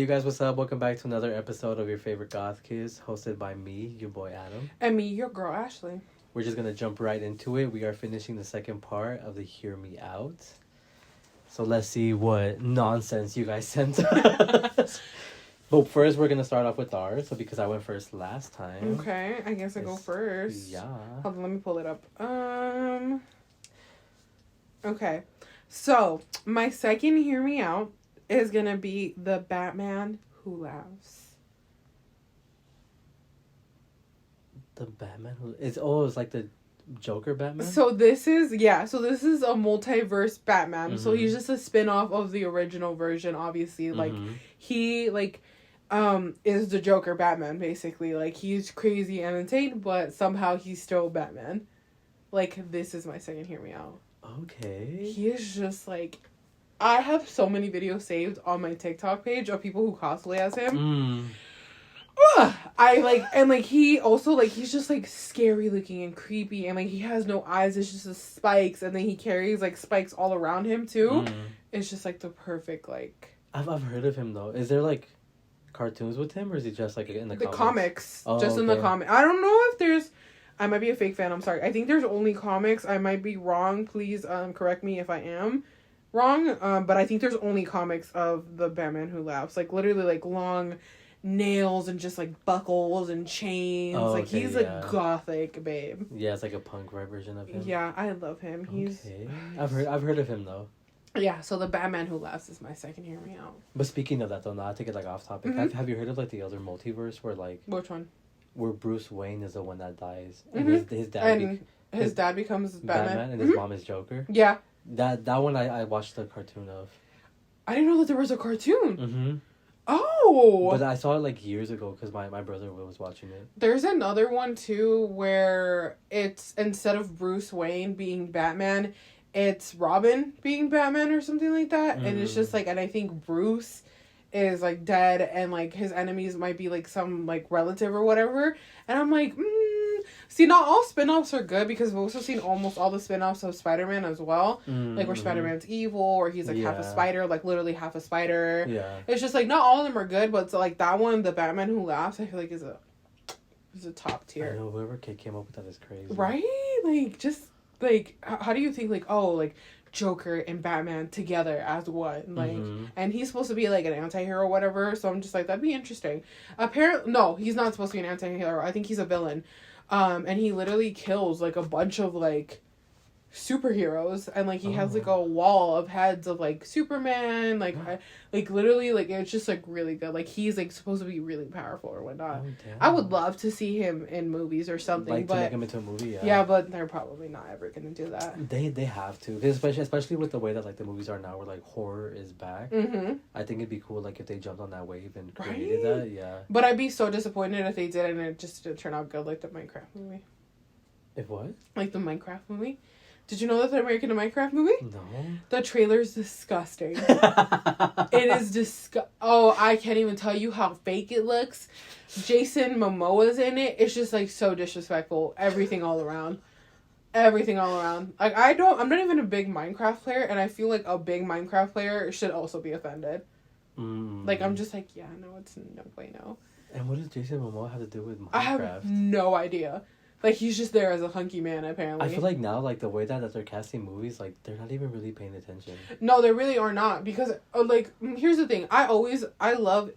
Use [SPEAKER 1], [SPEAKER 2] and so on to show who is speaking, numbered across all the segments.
[SPEAKER 1] guys, what's up? Welcome back to another episode of your favorite Goth Kids, hosted by me, your boy Adam.
[SPEAKER 2] And me, your girl Ashley.
[SPEAKER 1] We're just gonna jump right into it. We are finishing the second part of the Hear Me Out. So let's see what nonsense you guys sent us. But first, we're gonna start off with ours. So because I went first last time.
[SPEAKER 2] Okay, I guess I go first.
[SPEAKER 1] Yeah.
[SPEAKER 2] Hold on, let me pull it up. Okay, so my second Hear Me Out is gonna be the Batman Who Laughs.
[SPEAKER 1] The Batman who it's like the Joker Batman?
[SPEAKER 2] So this is a multiverse Batman. Mm-hmm. So he's just a spin-off of the original version, obviously. Like he is the Joker Batman, basically. Like he's crazy and insane, but somehow he's still Batman. Like this is my second Hear Me Out.
[SPEAKER 1] Okay.
[SPEAKER 2] He is just like, I have so many videos saved on my TikTok page of people who cosplay as him. He also, like, he's just, like, scary looking and creepy, and, like, he has no eyes, it's just the spikes, and then he carries, like, spikes all around him, too. It's just, like, the perfect, like...
[SPEAKER 1] I've heard of him, though. Is there, like, cartoons with him, or is he just, like, in the
[SPEAKER 2] comics?
[SPEAKER 1] Oh,
[SPEAKER 2] just in the comics. I don't know if there's... I might be a fake fan, I'm sorry. I think there's only comics. I might be wrong. Please, correct me if I am wrong. But I think there's only comics of the Batman Who Laughs. Like, literally, like, long... nails and just like buckles and chains. He's a gothic babe.
[SPEAKER 1] Yeah, it's like a punk rock version of him.
[SPEAKER 2] Yeah, I love him. He's
[SPEAKER 1] I've heard of him though.
[SPEAKER 2] Yeah, so the Batman Who Laughs is my second Hear Me Out.
[SPEAKER 1] But speaking of that though, not to get like off topic, have you heard of like the other multiverse where like
[SPEAKER 2] which one?
[SPEAKER 1] Where Bruce Wayne is the one that dies and his dad
[SPEAKER 2] his dad becomes Batman
[SPEAKER 1] and his mom is Joker.
[SPEAKER 2] Yeah.
[SPEAKER 1] That one I watched the cartoon of.
[SPEAKER 2] I didn't know that there was a cartoon.
[SPEAKER 1] Mm-hmm.
[SPEAKER 2] Oh!
[SPEAKER 1] But I saw it like years ago because my brother was watching it.
[SPEAKER 2] There's another one too where it's instead of Bruce Wayne being Batman, it's Robin being Batman or something like that. And it's just like, and I think Bruce is like dead and like his enemies might be like some like relative or whatever. And I'm like, see, not all spin-offs are good because we've also seen almost all the spin-offs of Spider-Man as well. Like where Spider-Man's evil or he's like half a spider, like literally half a spider.
[SPEAKER 1] Yeah.
[SPEAKER 2] It's just like not all of them are good, but it's like that one, the Batman Who Laughs, I feel like is a top tier.
[SPEAKER 1] I know, whoever came up with that is crazy.
[SPEAKER 2] Right? Like just like how do you think like Joker and Batman together as one, like, and he's supposed to be like an anti-hero or whatever, so I'm just like, that'd be interesting. Apparently, no, he's not supposed to be an anti-hero. I think he's a villain. And he literally kills like a bunch of like superheroes, and like he has like a wall of heads of like Superman, like literally like it's just like really good. Like he's like supposed to be really powerful or whatnot. I would love to see him in movies or something,
[SPEAKER 1] like
[SPEAKER 2] but
[SPEAKER 1] to make him into a movie.
[SPEAKER 2] Yeah, but they're probably not ever gonna do that.
[SPEAKER 1] They have to, especially with the way that like the movies are now, where like horror is back. I think it'd be cool like if they jumped on that wave and created that. Yeah. But
[SPEAKER 2] I'd be so disappointed if they did and it just didn't turn out good, like the Minecraft movie.
[SPEAKER 1] If what?
[SPEAKER 2] Like the Minecraft movie. Did you know that they're making a Minecraft movie?
[SPEAKER 1] No.
[SPEAKER 2] The trailer's disgusting. It is Oh, I can't even tell you how fake it looks. Jason Momoa's in it. It's just like so disrespectful. Everything all around. Like I'm not even a big Minecraft player, and I feel like a big Minecraft player should also be offended. Like I'm just like, yeah, no, it's no way, no.
[SPEAKER 1] And what does Jason Momoa have to do with Minecraft?
[SPEAKER 2] I have no idea. Like, he's just there as a hunky man, apparently.
[SPEAKER 1] I feel like now, like, the way that they're casting movies, like, they're not even really paying attention.
[SPEAKER 2] No, they really are not. Because, like, here's the thing. I love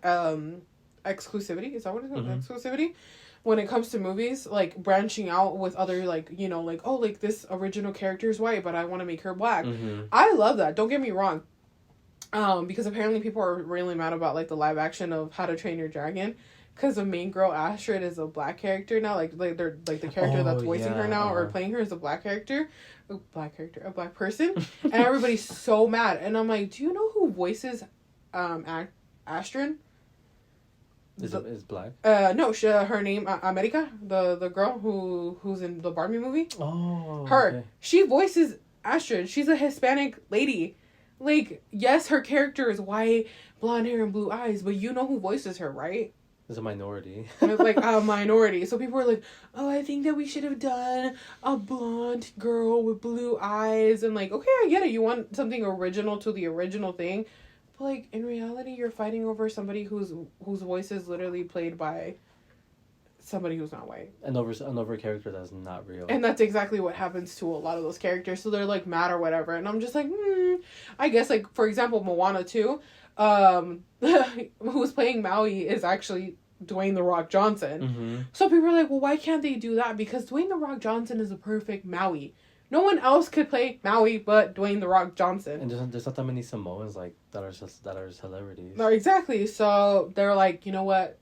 [SPEAKER 2] exclusivity. Is that what it is? Exclusivity? When it comes to movies, like, branching out with other, like, you know, like, oh, like, this original character is white, but I want to make her black. I love that. Don't get me wrong. Because apparently people are really mad about, like, the live action of How to Train Your Dragon. Because the main girl, Astrid, is a black character now. Like they're like the character that's voicing her now or playing her is a black character. A black person. And everybody's so mad. And I'm like, do you know who voices Astrid?
[SPEAKER 1] Is black?
[SPEAKER 2] No, her name, America, the girl who's in the Barbie movie.
[SPEAKER 1] Oh.
[SPEAKER 2] Her.
[SPEAKER 1] Okay.
[SPEAKER 2] She voices Astrid. She's a Hispanic lady. Like, yes, her character is white, blonde hair, and blue eyes, but you know who voices her, right?
[SPEAKER 1] It's a minority.
[SPEAKER 2] It's like a minority. So people were like, oh, I think that we should have done a blonde girl with blue eyes. And like, okay, I get it. You want something original to the original thing. But like in reality, you're fighting over somebody whose voice is literally played by somebody who's not white.
[SPEAKER 1] And over a character that's not real.
[SPEAKER 2] And that's exactly what happens to a lot of those characters. So they're like mad or whatever. And I'm just like, I guess like for example, Moana 2, who's playing Maui is actually Dwayne The Rock Johnson.
[SPEAKER 1] Mm-hmm.
[SPEAKER 2] So people are like, well, why can't they do that? Because Dwayne The Rock Johnson is a perfect Maui. No one else could play Maui but Dwayne The Rock Johnson.
[SPEAKER 1] And there's not that many Samoans like that are celebrities.
[SPEAKER 2] No, exactly. So they're like, you know what?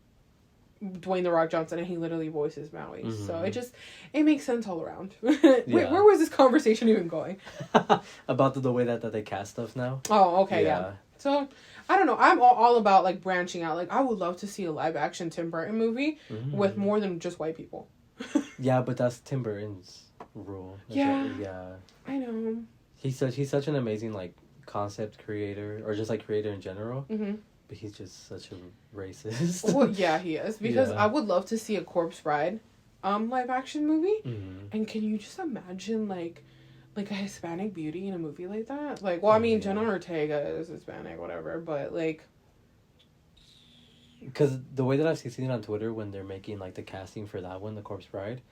[SPEAKER 2] Dwayne The Rock Johnson, and he literally voices Maui. Mm-hmm. So it makes sense all around. Wait, where was this conversation even going?
[SPEAKER 1] About the way that they cast stuff now.
[SPEAKER 2] Oh, okay, yeah. So I don't know. I'm all about like branching out. Like I would love to see a live action Tim Burton movie with more than just white people.
[SPEAKER 1] Yeah, but that's Tim Burton's rule.
[SPEAKER 2] Yeah, I know.
[SPEAKER 1] He's such an amazing like concept creator, or just like creator in general.
[SPEAKER 2] Mm-hmm.
[SPEAKER 1] But he's just such a racist.
[SPEAKER 2] Well, yeah, he is. Because I would love to see a Corpse Bride live action movie. Mm-hmm. And can you just imagine like a Hispanic beauty in a movie like that? Like, well, I mean, Jenna Ortega is Hispanic, whatever, but like...
[SPEAKER 1] Because the way that I've seen it on Twitter when they're making like the casting for that one, the Corpse Bride,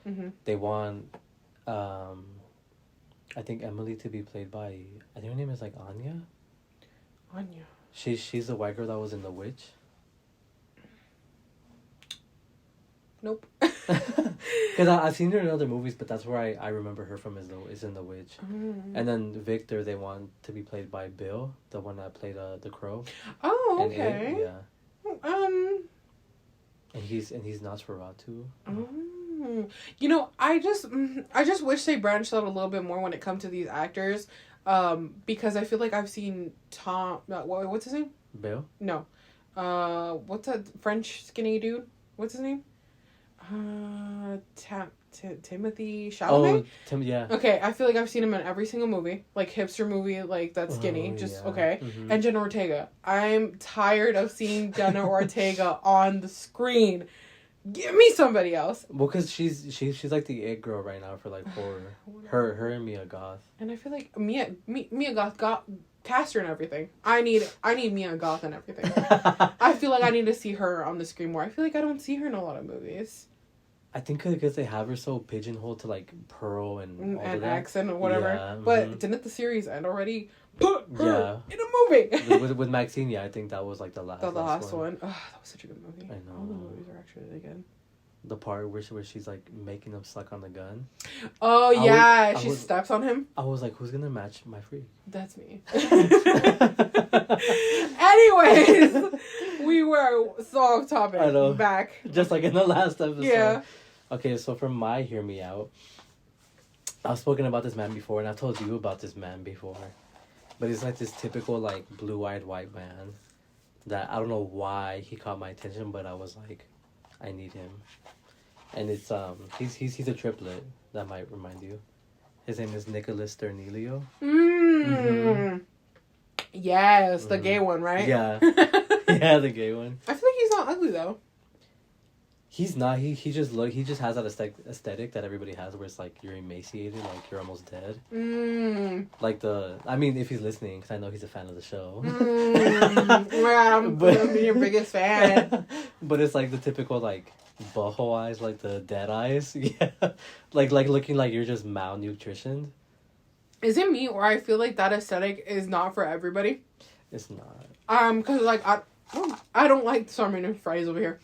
[SPEAKER 1] they want, I think Emily to be played by, I think her name is like Anya.
[SPEAKER 2] Anya.
[SPEAKER 1] She's the white girl that was in The Witch.
[SPEAKER 2] Nope.
[SPEAKER 1] Because I've seen her in other movies, but that's where I remember her from is in The Witch. And then Victor, they want to be played by Bill, the one that played the Crow.
[SPEAKER 2] Oh, okay.
[SPEAKER 1] And he's Nosferatu.
[SPEAKER 2] You know, I just wish they branched out a little bit more when it comes to these actors. Because I feel like I've seen Tom... what's his name?
[SPEAKER 1] Bill?
[SPEAKER 2] No. What's that French skinny dude? What's his name? Timothy Chalamet?
[SPEAKER 1] Oh, yeah.
[SPEAKER 2] Okay, I feel like I've seen him in every single movie. Like, hipster movie, like, that's skinny. Okay. Mm-hmm. And Jenna Ortega. I'm tired of seeing Jenna Ortega on the screen. Give me somebody else.
[SPEAKER 1] Well, because she's like the it girl right now for like horror. Her and Mia Goth.
[SPEAKER 2] And I feel like Mia Goth got cast her and everything. I need Mia Goth and everything. I feel like I need to see her on the screen more. I feel like I don't see her in a lot of movies.
[SPEAKER 1] I think because they have her so pigeonholed to like Pearl and all of that.
[SPEAKER 2] X and whatever. Yeah, but didn't the series end already? Put her in a movie.
[SPEAKER 1] with Maxine, I think that was like the last
[SPEAKER 2] one. Oh, that was such a good movie.
[SPEAKER 1] I know.
[SPEAKER 2] All the movies are actually really good.
[SPEAKER 1] The part where she's like making him suck on the gun.
[SPEAKER 2] Oh yeah, she steps on him.
[SPEAKER 1] I was like, who's gonna match my freak?
[SPEAKER 2] That's me. Anyways, we were so off topic.
[SPEAKER 1] I know.
[SPEAKER 2] Back.
[SPEAKER 1] Just like in the last episode.
[SPEAKER 2] Yeah.
[SPEAKER 1] Okay, so for my Hear Me Out, I've spoken about this man before, and I've told you about this man before. But he's like this typical, like, blue-eyed white man that I don't know why he caught my attention, but I was like, I need him. And it's, he's a triplet. That might remind you. His name is Nicholas Sternilio.
[SPEAKER 2] Yes, the gay one, right?
[SPEAKER 1] Yeah. Yeah, the gay one.
[SPEAKER 2] I feel like he's not ugly, though.
[SPEAKER 1] He's not. He just has that aesthetic that everybody has, where it's like you're emaciated, like you're almost dead. Like I mean, if he's listening, because I know he's a fan of the show.
[SPEAKER 2] I'm your biggest fan.
[SPEAKER 1] But it's like the typical like butthole eyes, like the dead eyes. Yeah, like looking like you're just malnutritioned.
[SPEAKER 2] Is it me, or I feel like that aesthetic is not for everybody?
[SPEAKER 1] It's not.
[SPEAKER 2] Because like I don't like Sarmin fries over here.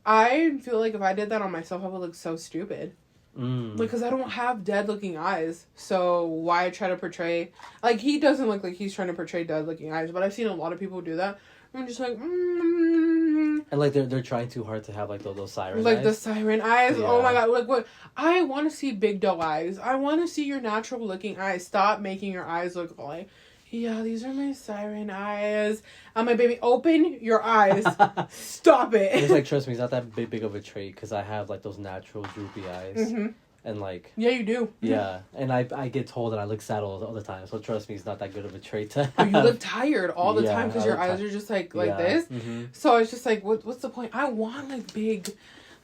[SPEAKER 2] I feel like if I did that on myself, I would look so stupid. Because I don't have dead-looking eyes. So why try to portray... Like, he doesn't look like he's trying to portray dead-looking eyes, but I've seen a lot of people do that. I'm just like,
[SPEAKER 1] And, like, they're trying too hard to have, like, those siren eyes.
[SPEAKER 2] Like, the siren eyes. Yeah. Oh, my God. Like, what? I want to see big doe eyes. I want to see your natural-looking eyes. Stop making your eyes look like... Yeah, these are my siren eyes. My baby, open your eyes. Stop it.
[SPEAKER 1] It's like, trust me, it's not that big of a trait, because I have, like, those natural droopy eyes. Mm-hmm. And, like...
[SPEAKER 2] Yeah, you do.
[SPEAKER 1] Yeah. And I get told that I look sad all the time, so trust me, it's not that good of a trait to have.
[SPEAKER 2] You look tired all the time, because your eyes are just, like this. Mm-hmm. So it's just like, what's the point? I want, like, big...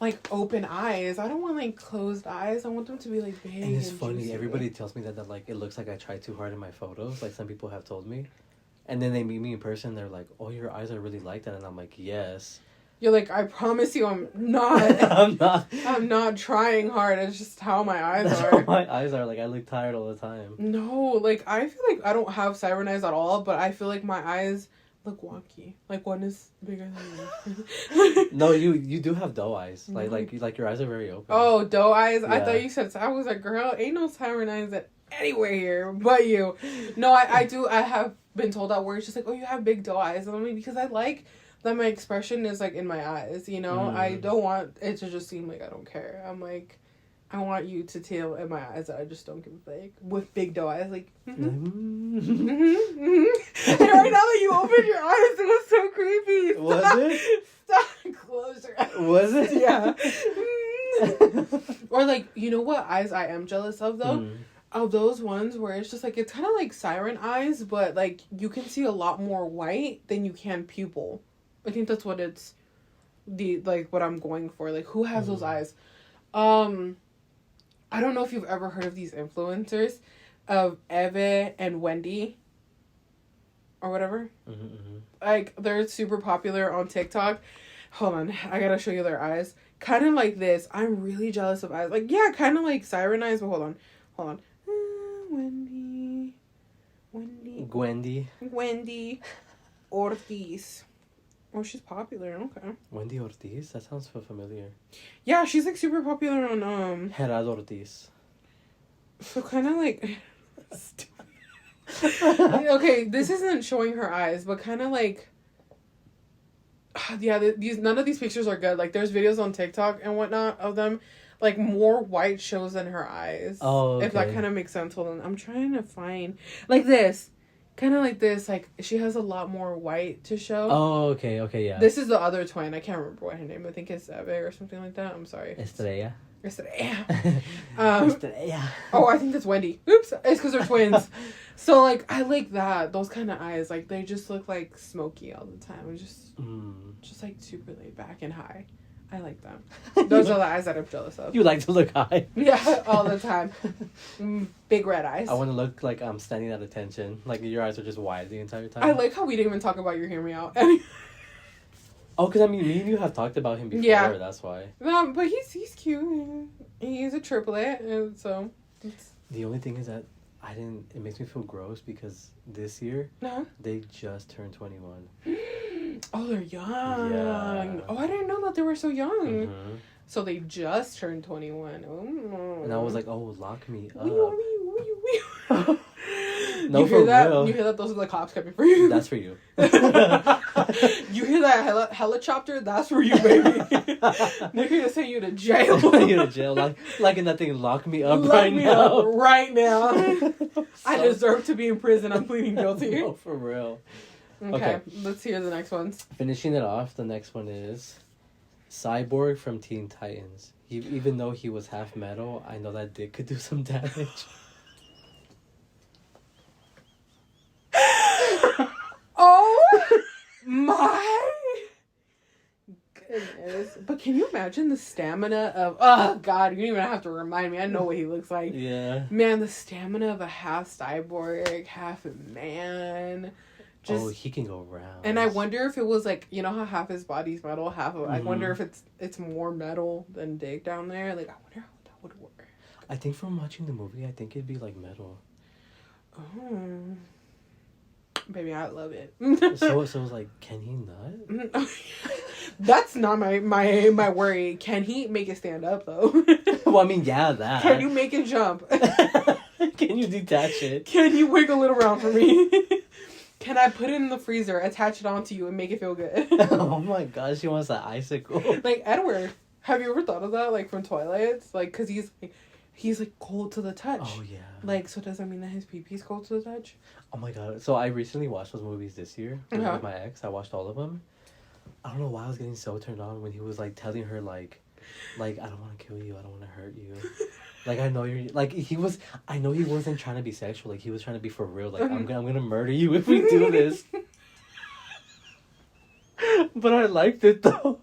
[SPEAKER 2] like open eyes. I don't want like closed eyes. I want them to be like big.
[SPEAKER 1] And it's funny. Juicy. Everybody tells me that like it looks like I try too hard in my photos. Like some people have told me, And then they meet me in person. They're like, "Oh, your eyes are really like that," and I'm like, "Yes."
[SPEAKER 2] You're like, I promise you, I'm not.
[SPEAKER 1] I'm not.
[SPEAKER 2] I'm not trying hard. It's just how my eyes
[SPEAKER 1] That's
[SPEAKER 2] are.
[SPEAKER 1] how my eyes are. Like I look tired all the time.
[SPEAKER 2] No, like I feel like I don't have siren eyes at all, but I feel like my eyes look wonky. Like one is bigger than the other.
[SPEAKER 1] No, you do have doe eyes. Like your eyes are very open.
[SPEAKER 2] Oh, doe eyes. I
[SPEAKER 1] Yeah.
[SPEAKER 2] thought you said. I was like, girl, ain't no siren eyes anywhere here but you. No, I do. I have been told that word. It's just like, oh, you have big doe eyes. I mean, because I like that my expression is like in my eyes. You know, I don't want it to just seem like I don't care. I'm like, I want you to tell in my eyes that I just don't give a fuck with big doe eyes. Like, and right now that you opened your eyes, it was so creepy. Stop.
[SPEAKER 1] Was it?
[SPEAKER 2] Stop. Close your eyes.
[SPEAKER 1] Was it?
[SPEAKER 2] Yeah. Or like, you know what eyes I am jealous of though? Of those ones where it's just like, it's kind of like siren eyes, but like you can see a lot more white than you can pupil. I think that's what it's what I'm going for. Like, who has those eyes? I don't know if you've ever heard of these influencers of Eve and Wendy or whatever. Like, they're super popular on TikTok. Hold on, I gotta show you their eyes. Kind of like this. I'm really jealous of eyes. Like, yeah, kind of like siren eyes, but hold on. Wendy Ortiz. Oh, she's popular. Okay.
[SPEAKER 1] Wendy Ortiz? That sounds so familiar.
[SPEAKER 2] Yeah, she's like super popular on
[SPEAKER 1] Gerardo Ortiz.
[SPEAKER 2] So kind of like okay, this isn't showing her eyes, but kind of like yeah, these none of these pictures are good. Like there's videos on TikTok and whatnot of them, like more white shows than her eyes.
[SPEAKER 1] Oh, okay.
[SPEAKER 2] If that kind of makes sense. Hold on, I'm trying to find like this. Kind of like this, like, she has a lot more white to show.
[SPEAKER 1] Oh, okay, yeah.
[SPEAKER 2] This is the other twin. I can't remember what her name. I think it's Eve or something like that. I'm sorry.
[SPEAKER 1] Estrella.
[SPEAKER 2] Estrella. Oh, I think that's Wendy. Oops. It's because they're twins. So, like, I like that. Those kind of eyes. Like, they just look, like, smoky all the time. Just like, super laid back and high. I like them. Those are the eyes that I'm jealous of.
[SPEAKER 1] You like to look high.
[SPEAKER 2] Yeah, all the time. Big red eyes.
[SPEAKER 1] I want to look like I'm standing at attention. Like your eyes are just wide the entire time.
[SPEAKER 2] I like how we didn't even talk about your Hear Me Out.
[SPEAKER 1] Oh, because I mean, me and you have talked about him before.
[SPEAKER 2] Yeah.
[SPEAKER 1] That's why.
[SPEAKER 2] But he's cute. He's a triplet, and so.
[SPEAKER 1] The only thing is that it makes me feel gross because this year, they just turned 21.
[SPEAKER 2] Oh, they're young.
[SPEAKER 1] Yeah.
[SPEAKER 2] Oh, I didn't know that they were so young. So they just turned 21. Oh.
[SPEAKER 1] And I was like, oh, lock me up.
[SPEAKER 2] No, you hear that? Real. You hear that? Those are the cops coming for you.
[SPEAKER 1] That's for you.
[SPEAKER 2] You hear that helicopter? That's for you, baby. They're gonna send you to jail.
[SPEAKER 1] You to jail, like in that thing. Lock me up
[SPEAKER 2] Up right now. I deserve to be in prison. I'm pleading guilty.
[SPEAKER 1] No, for real.
[SPEAKER 2] Okay, let's hear the next ones.
[SPEAKER 1] Finishing it off, the next one is Cyborg from Teen Titans. Even though he was half metal, I know that dick could do some damage.
[SPEAKER 2] Oh my goodness. But can you imagine the stamina of... Oh, God, you don't even have to remind me. I know what he looks like.
[SPEAKER 1] Yeah.
[SPEAKER 2] Man, the stamina of a half cyborg, half a man...
[SPEAKER 1] he can go round.
[SPEAKER 2] And I wonder if it was like, you know how half his body's metal, I wonder if it's more metal than dick down there. Like, I wonder how that would work.
[SPEAKER 1] I think from watching the movie, I think it'd be like metal.
[SPEAKER 2] Oh. Baby, I love it.
[SPEAKER 1] So it was like, can he nut?
[SPEAKER 2] That's not my worry. Can he make it stand up, though?
[SPEAKER 1] Well, I mean, yeah, that.
[SPEAKER 2] Can you make it jump?
[SPEAKER 1] Can you detach it?
[SPEAKER 2] Can you wiggle it around for me? Can I put it in the freezer, attach it onto you, and make it feel good?
[SPEAKER 1] Oh my gosh, she wants an icicle.
[SPEAKER 2] Like, Edward. Have you ever thought of that? Like, from Twilight? Like, because he's like cold to the touch.
[SPEAKER 1] Oh, yeah.
[SPEAKER 2] Like, so does that mean that his pee-pee's cold to the touch?
[SPEAKER 1] Oh my god. So I recently watched those movies this year with my ex. I watched all of them. I don't know why I was getting so turned on when he was like telling her like I don't want to kill you, I don't want to hurt you. Like, I know you're like, I know he wasn't trying to be sexual, like he was trying to be for real, like I'm gonna murder you if we do this. But I liked it though.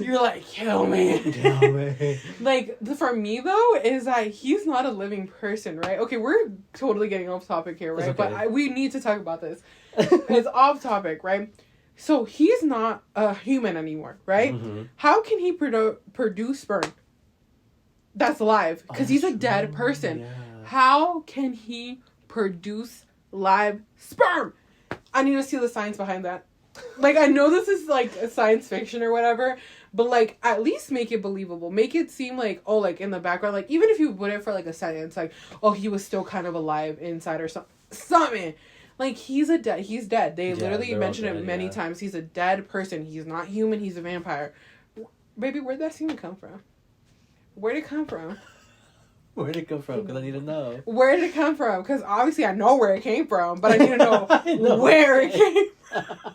[SPEAKER 2] You're like, kill me.
[SPEAKER 1] Kill me.
[SPEAKER 2] Like, for me, though, is that he's not a living person, right? Okay, we're totally getting off topic here, right?
[SPEAKER 1] It's okay.
[SPEAKER 2] But we need to talk about this. It's off topic, right? So, he's not a human anymore, right?
[SPEAKER 1] Mm-hmm.
[SPEAKER 2] How can he produce sperm that's alive? Because he's a dead person.
[SPEAKER 1] Yeah.
[SPEAKER 2] How can he produce live sperm? I need to see the science behind that. Like, I know this is, like, a science fiction or whatever, but, like, at least make it believable. Make it seem like, oh, like, in the background, like, even if you put it for, like, a sentence, like, oh, he was still kind of alive inside or something. Like, he's dead. They literally mention it many times. He's a dead person. He's not human. He's a vampire. Baby, where'd that scene come from? Where'd it come from?
[SPEAKER 1] Where'd it come from? Because I need to know.
[SPEAKER 2] Where did it come from? Because obviously I know where it came from, but I need to know, where it came from.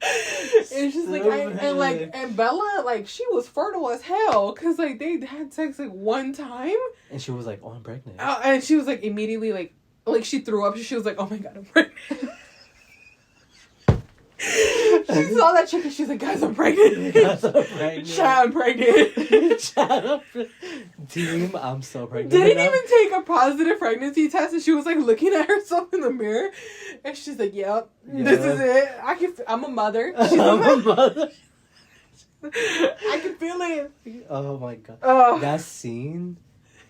[SPEAKER 2] It's just like, and Bella, like, she was fertile as hell. Because, like, they had sex, like, one time.
[SPEAKER 1] And she was like, oh, I'm pregnant.
[SPEAKER 2] And she was, like, immediately, like, she threw up. She was like, oh my God, I'm pregnant. She saw that chick and she's like, guys, I'm pregnant. Chat, I'm pregnant.
[SPEAKER 1] Chat up. Team, I'm so pregnant.
[SPEAKER 2] Didn't even take a positive pregnancy test, and she was like looking at herself in the mirror, and she's like, "Yep, this is it. I'm a mother. She's a mother. I can feel it."
[SPEAKER 1] Oh my God, that scene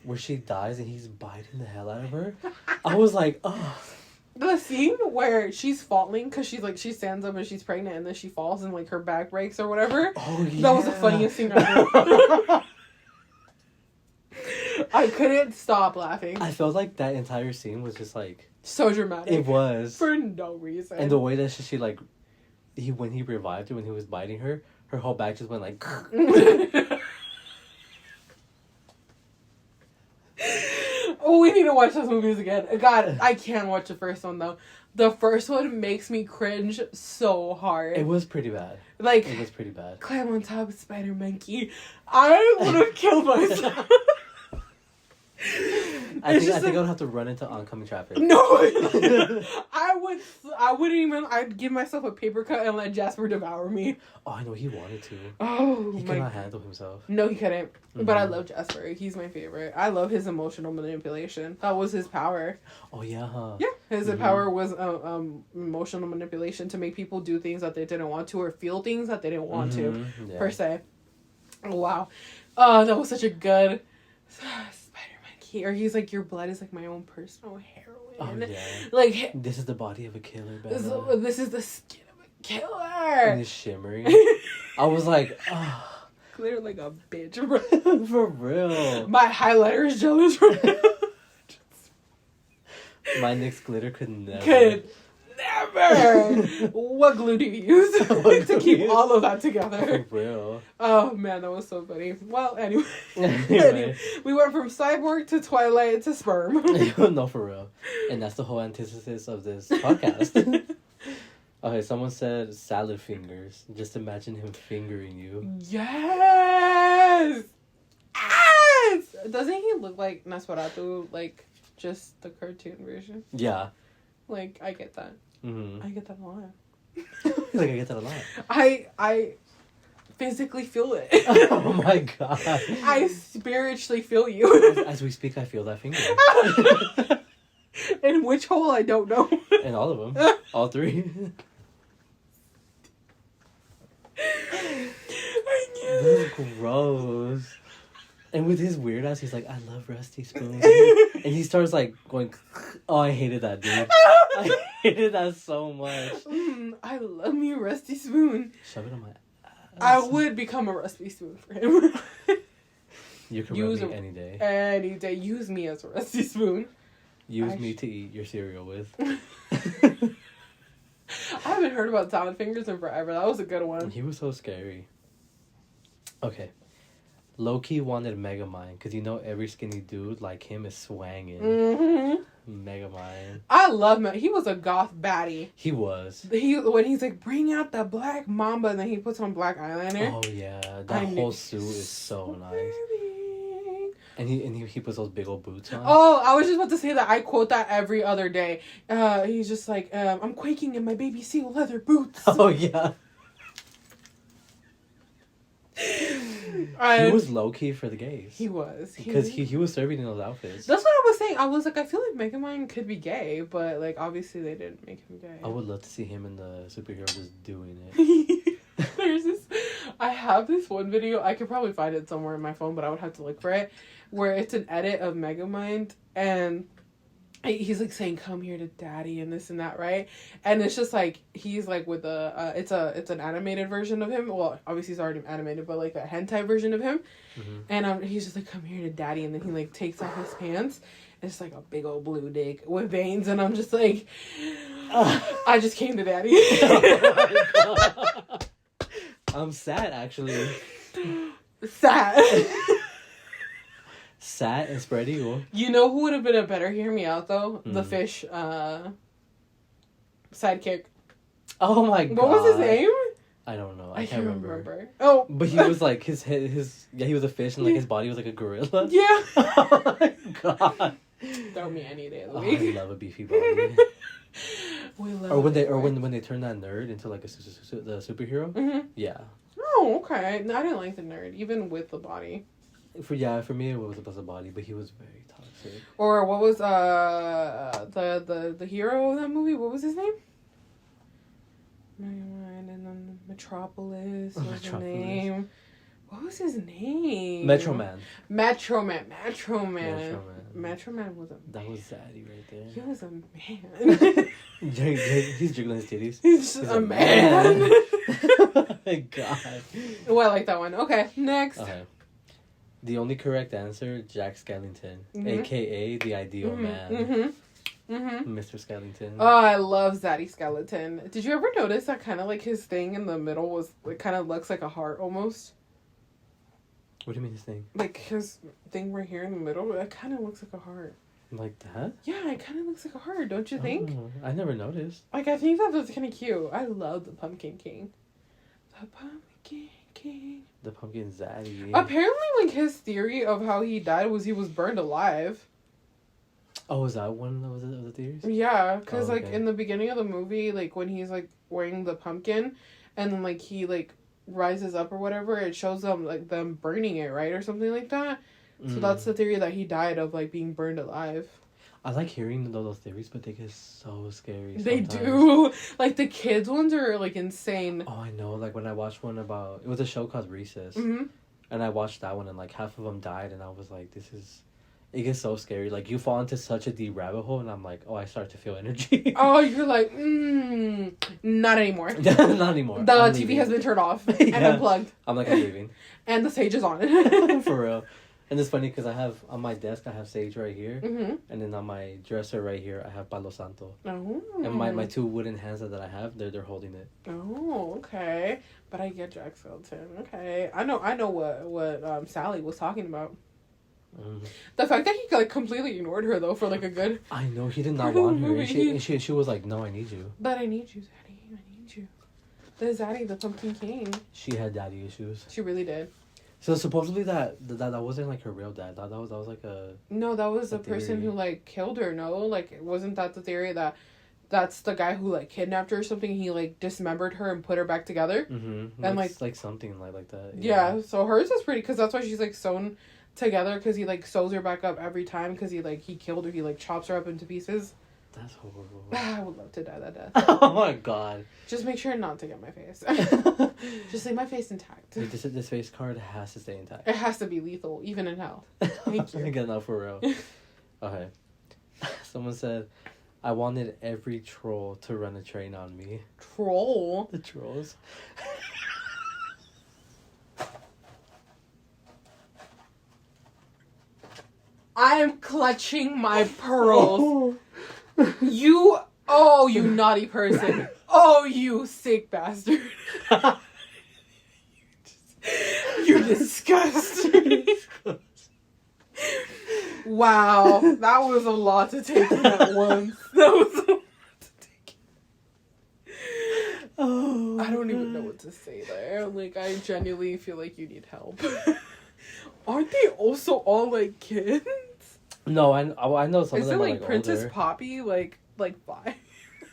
[SPEAKER 1] where she dies and he's biting the hell out of her. I was like, oh.
[SPEAKER 2] The scene where she's falling because she stands up and she's pregnant, and then she falls and like her back breaks or whatever.
[SPEAKER 1] Oh yeah,
[SPEAKER 2] that was the funniest scene ever. I couldn't stop laughing.
[SPEAKER 1] I felt like that entire scene was just like
[SPEAKER 2] so dramatic.
[SPEAKER 1] It was
[SPEAKER 2] for no reason.
[SPEAKER 1] And the way that she like, when he revived her when he was biting her, her whole back just went like.
[SPEAKER 2] Oh, we need to watch those movies again. God, I can't watch the first one though. The first one makes me cringe so hard.
[SPEAKER 1] It was pretty bad.
[SPEAKER 2] Like,
[SPEAKER 1] it was pretty bad.
[SPEAKER 2] Climb on top of Spider Monkey. I would have killed myself.
[SPEAKER 1] I think I'll have to run into oncoming traffic.
[SPEAKER 2] No, I wouldn't even. I'd give myself a paper cut and let Jasper devour me.
[SPEAKER 1] Oh, I know he wanted to.
[SPEAKER 2] Oh,
[SPEAKER 1] he cannot handle himself.
[SPEAKER 2] No, he couldn't. Mm-hmm. But I love Jasper. He's my favorite. I love his emotional manipulation. That was his power.
[SPEAKER 1] Oh yeah. Huh?
[SPEAKER 2] Yeah, his power was emotional manipulation to make people do things that they didn't want to or feel things that they didn't want to, per se. Oh, wow. Oh, that was such a good. Or he's like, your blood is like my own personal heroin.
[SPEAKER 1] Oh, yeah.
[SPEAKER 2] Like,
[SPEAKER 1] this is the body of a killer,
[SPEAKER 2] this is the skin of a killer.
[SPEAKER 1] And it's shimmering. I was like, oh.
[SPEAKER 2] Glitter like a bitch, bro.
[SPEAKER 1] For real.
[SPEAKER 2] My highlighter is jealous right now.
[SPEAKER 1] My NYX glitter could never.
[SPEAKER 2] What glue do you use to keep all of that together?
[SPEAKER 1] For real.
[SPEAKER 2] Oh man, that was so funny. Well, anyway, we went from cyborg to Twilight to sperm.
[SPEAKER 1] No, for real. And that's the whole antithesis of this podcast. Okay, someone said salad fingers. Just imagine him fingering you.
[SPEAKER 2] Yes! Doesn't he look like Nosferatu, like just the cartoon version?
[SPEAKER 1] Yeah.
[SPEAKER 2] Like, I get that.
[SPEAKER 1] Mm-hmm.
[SPEAKER 2] I get that a lot.
[SPEAKER 1] Like, I get that a lot.
[SPEAKER 2] I physically feel it.
[SPEAKER 1] Oh my God.
[SPEAKER 2] I spiritually feel you.
[SPEAKER 1] As we speak, I feel that finger.
[SPEAKER 2] In which hole, I don't know.
[SPEAKER 1] In all of them. All three. This is gross. And with his weird ass, he's like, I love Rusty Spoon. And he starts like going, oh, I hated that, dude. I hated that so much.
[SPEAKER 2] I love me a Rusty Spoon.
[SPEAKER 1] Shove it on my ass.
[SPEAKER 2] I would become a Rusty Spoon for him.
[SPEAKER 1] You can rub me any day.
[SPEAKER 2] Any day. Use me as a Rusty Spoon.
[SPEAKER 1] Use me to eat your cereal with.
[SPEAKER 2] I haven't heard about Salad Fingers in forever. That was a good one.
[SPEAKER 1] He was so scary. Okay. Loki wanted Megamind because every skinny dude like him is swanging. Mm-hmm. Megamind.
[SPEAKER 2] I love him. He was a goth baddie.
[SPEAKER 1] He was.
[SPEAKER 2] When he's like, bring out the black mamba, and then he puts on black eyeliner.
[SPEAKER 1] Oh yeah, that whole suit is so nice. And he puts those big old boots on.
[SPEAKER 2] Oh, I was just about to say that. I quote that every other day. He's just like, I'm quaking in my baby seal leather boots.
[SPEAKER 1] Oh yeah. He was low key for the gays.
[SPEAKER 2] He was.
[SPEAKER 1] Because he was serving in those outfits.
[SPEAKER 2] That's what I was saying. I was like, I feel like Megamind could be gay, but like obviously they didn't make him gay.
[SPEAKER 1] I would love to see him and the superhero just doing it.
[SPEAKER 2] There's this. I have this one video. I could probably find it somewhere in my phone, but I would have to look for it. Where it's an edit of Megamind, and he's like saying, "Come here to daddy," and this and that, right? And it's just like he's like with a it's an animated version of him. Well, obviously he's already animated, but like a hentai version of him.
[SPEAKER 1] Mm-hmm.
[SPEAKER 2] And he's just like, "Come here to daddy," and then he like takes off his pants. And it's like a big old blue dick with veins, and I'm just like, I just came to daddy.
[SPEAKER 1] I'm sad, actually.
[SPEAKER 2] Sad.
[SPEAKER 1] Sad and spread eagle.
[SPEAKER 2] You know who would have been a better hear me out though?
[SPEAKER 1] Mm.
[SPEAKER 2] The fish sidekick.
[SPEAKER 1] Oh my god.
[SPEAKER 2] What was his name?
[SPEAKER 1] I don't know. I can't remember.
[SPEAKER 2] Oh.
[SPEAKER 1] But he was like his he was a fish and like his body was like a gorilla.
[SPEAKER 2] Yeah.
[SPEAKER 1] Oh my god.
[SPEAKER 2] Throw me any day of the
[SPEAKER 1] Oh,
[SPEAKER 2] week.
[SPEAKER 1] I love a beefy body.
[SPEAKER 2] We love
[SPEAKER 1] Or
[SPEAKER 2] it.
[SPEAKER 1] when they turn that nerd into like the superhero.
[SPEAKER 2] Mm-hmm.
[SPEAKER 1] Yeah.
[SPEAKER 2] Oh, okay. No, I didn't like the nerd, even with the body.
[SPEAKER 1] For me it was about the body, but he was very toxic.
[SPEAKER 2] Or what was the hero of that movie? What was his name? And then Metropolis was the name. What was his name?
[SPEAKER 1] Metro Man.
[SPEAKER 2] Metro Man was a
[SPEAKER 1] That was Zaddy right there.
[SPEAKER 2] He was a man.
[SPEAKER 1] He's jiggling his titties.
[SPEAKER 2] He's just a man.
[SPEAKER 1] Oh my god.
[SPEAKER 2] Oh, I like that one. Okay, next.
[SPEAKER 1] Okay. The only correct answer, Jack Skellington, aka the ideal man. Mr. Skellington.
[SPEAKER 2] Oh, I love Zaddy Skeleton. Did you ever notice that kind of like his thing in the middle was it kind of looks like a heart almost?
[SPEAKER 1] What do you mean his thing?
[SPEAKER 2] Like his thing right here in the middle, it kind of looks like a heart.
[SPEAKER 1] Like that?
[SPEAKER 2] Yeah, it kind of looks like a heart, don't you think?
[SPEAKER 1] Oh, I never noticed.
[SPEAKER 2] Like, I think that was kind of cute. I love the Pumpkin King. The Pumpkin King.
[SPEAKER 1] The pumpkin Zaddy.
[SPEAKER 2] Apparently, like, his theory of how he died was he was burned alive.
[SPEAKER 1] Oh, is that one of the theories?
[SPEAKER 2] Yeah, because,
[SPEAKER 1] Oh,
[SPEAKER 2] like,
[SPEAKER 1] okay.
[SPEAKER 2] in the beginning of the movie, like, when he's, like, wearing the pumpkin, and then, like, he, like, rises up or whatever, it shows them, like, them burning it, right? Or something like that. So that's the theory that he died of, like, being burned alive.
[SPEAKER 1] I like hearing those theories, but they get so scary
[SPEAKER 2] They
[SPEAKER 1] sometimes.
[SPEAKER 2] do. Like, the kids' ones are, like, insane.
[SPEAKER 1] Oh, I know. Like, when I watched one about... It was a show called Recess.
[SPEAKER 2] Mm-hmm.
[SPEAKER 1] And I watched that one, and, like, half of them died, and I was like, this is... It gets so scary. Like, you fall into such a deep rabbit hole, and I'm like, oh, I start to feel energy.
[SPEAKER 2] Oh, you're like, not anymore.
[SPEAKER 1] Not anymore.
[SPEAKER 2] The
[SPEAKER 1] I'm
[SPEAKER 2] TV
[SPEAKER 1] leaving.
[SPEAKER 2] has been turned off and unplugged.
[SPEAKER 1] I'm like, I'm leaving.
[SPEAKER 2] And the sage is on.
[SPEAKER 1] For real. And it's funny because I have, on my desk, I have sage right here.
[SPEAKER 2] Mm-hmm.
[SPEAKER 1] And then on my dresser right here, I have Palo Santo.
[SPEAKER 2] Oh.
[SPEAKER 1] And my two wooden hands that I have, they're holding it.
[SPEAKER 2] Oh, okay. But I get Jack Skeleton. Okay. I know what Sally was talking about.
[SPEAKER 1] Mm.
[SPEAKER 2] The fact that he like completely ignored her though for like a good.
[SPEAKER 1] I know, he did not
[SPEAKER 2] For the
[SPEAKER 1] want her. And
[SPEAKER 2] movie.
[SPEAKER 1] she was like, no, I need you.
[SPEAKER 2] But I need you, Zaddy. I need you. The Zaddy, the Pumpkin King.
[SPEAKER 1] She had daddy issues.
[SPEAKER 2] She really did.
[SPEAKER 1] So supposedly that wasn't like her real dad. That was like a...
[SPEAKER 2] No, that was
[SPEAKER 1] A
[SPEAKER 2] the person
[SPEAKER 1] theory.
[SPEAKER 2] who like killed her. No, like wasn't that the theory that that's the guy who like kidnapped her or something? He like dismembered her and put her back together.
[SPEAKER 1] Mm-hmm.
[SPEAKER 2] And,
[SPEAKER 1] like something like that.
[SPEAKER 2] Yeah, so hers is pretty because that's why she's like sewn together because he like sews her back up every time because he killed her. He like chops her up into pieces.
[SPEAKER 1] That's horrible.
[SPEAKER 2] I would love to die that death.
[SPEAKER 1] Oh my god.
[SPEAKER 2] Just make sure not to get my face. Just leave my face intact.
[SPEAKER 1] This face card has to stay intact.
[SPEAKER 2] It has to be lethal, even in hell. Thank you.
[SPEAKER 1] Again, not for real. Okay. Someone said, I wanted every troll to run a train on me.
[SPEAKER 2] Troll.
[SPEAKER 1] The trolls.
[SPEAKER 2] I am clutching my pearls. You naughty person. Oh, you sick bastard. You disgusting. Wow, that was a lot to take in at once. That was a lot to take in.
[SPEAKER 1] Oh,
[SPEAKER 2] I don't even know what to say there. Like, I genuinely feel like you need help. Aren't they also all, like, kids?
[SPEAKER 1] No, I know some of
[SPEAKER 2] Is
[SPEAKER 1] them
[SPEAKER 2] it
[SPEAKER 1] are
[SPEAKER 2] like
[SPEAKER 1] like
[SPEAKER 2] Princess
[SPEAKER 1] older.
[SPEAKER 2] Poppy, like 5?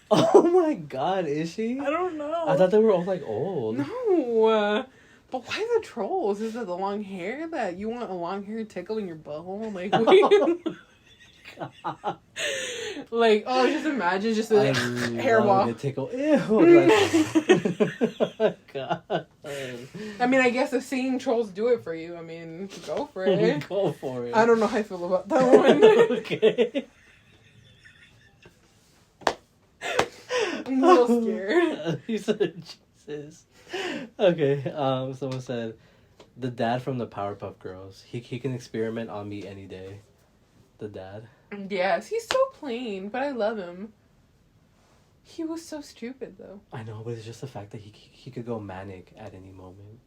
[SPEAKER 1] Oh my god, is she?
[SPEAKER 2] I don't know.
[SPEAKER 1] I thought they were all like old.
[SPEAKER 2] No. But why the trolls? Is it the long hair that you want a long hair tickling your butthole? Like, what like, oh, just imagine just a hair wall.
[SPEAKER 1] Tickle. Ew. God.
[SPEAKER 2] I mean, I guess if seeing trolls do it for you, I mean, go for it.
[SPEAKER 1] Go for it.
[SPEAKER 2] I don't know how I feel about that one.
[SPEAKER 1] Okay.
[SPEAKER 2] I'm a little scared.
[SPEAKER 1] He said, Jesus. Okay. Someone said, the dad from the Powerpuff Girls. He can experiment on me any day. The dad.
[SPEAKER 2] Yes, he's so plain, but I love him. He was so stupid, though.
[SPEAKER 1] I know, but it's just the fact that he could go manic at any moment.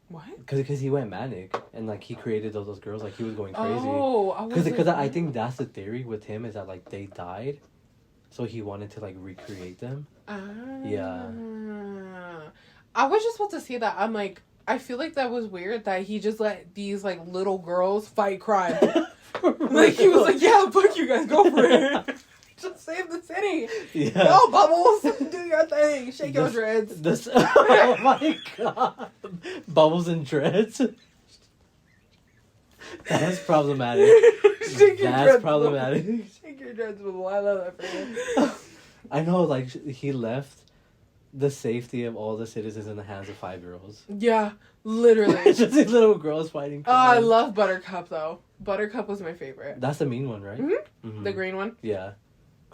[SPEAKER 2] What?
[SPEAKER 1] Because he went manic and like he created those girls, like he was going crazy.
[SPEAKER 2] Oh,
[SPEAKER 1] because I think that's the theory with him, is that like they died, so he wanted to like recreate them. Yeah.
[SPEAKER 2] I was just about to say that. I'm like, I feel like that was weird that he just let these like little girls fight crime. Like he was like, yeah, fuck you guys, go for it. Just save the city.
[SPEAKER 1] Yeah.
[SPEAKER 2] Go, Bubbles, do your thing, shake your dreads.
[SPEAKER 1] Oh my god, Bubbles and dreads. That's problematic.
[SPEAKER 2] Shake your
[SPEAKER 1] That's
[SPEAKER 2] dreads,
[SPEAKER 1] problematic.
[SPEAKER 2] Bubbles. Shake your dreads, Bubbles. I love that for you.
[SPEAKER 1] I know, like he left the safety of all the citizens in the hands of 5-year-olds.
[SPEAKER 2] Yeah, literally.
[SPEAKER 1] Just these little girls fighting.
[SPEAKER 2] Oh, I love Buttercup though. Buttercup was my favorite.
[SPEAKER 1] That's the mean one, right?
[SPEAKER 2] Mm-hmm.
[SPEAKER 1] Mm-hmm.
[SPEAKER 2] The green one.
[SPEAKER 1] Yeah.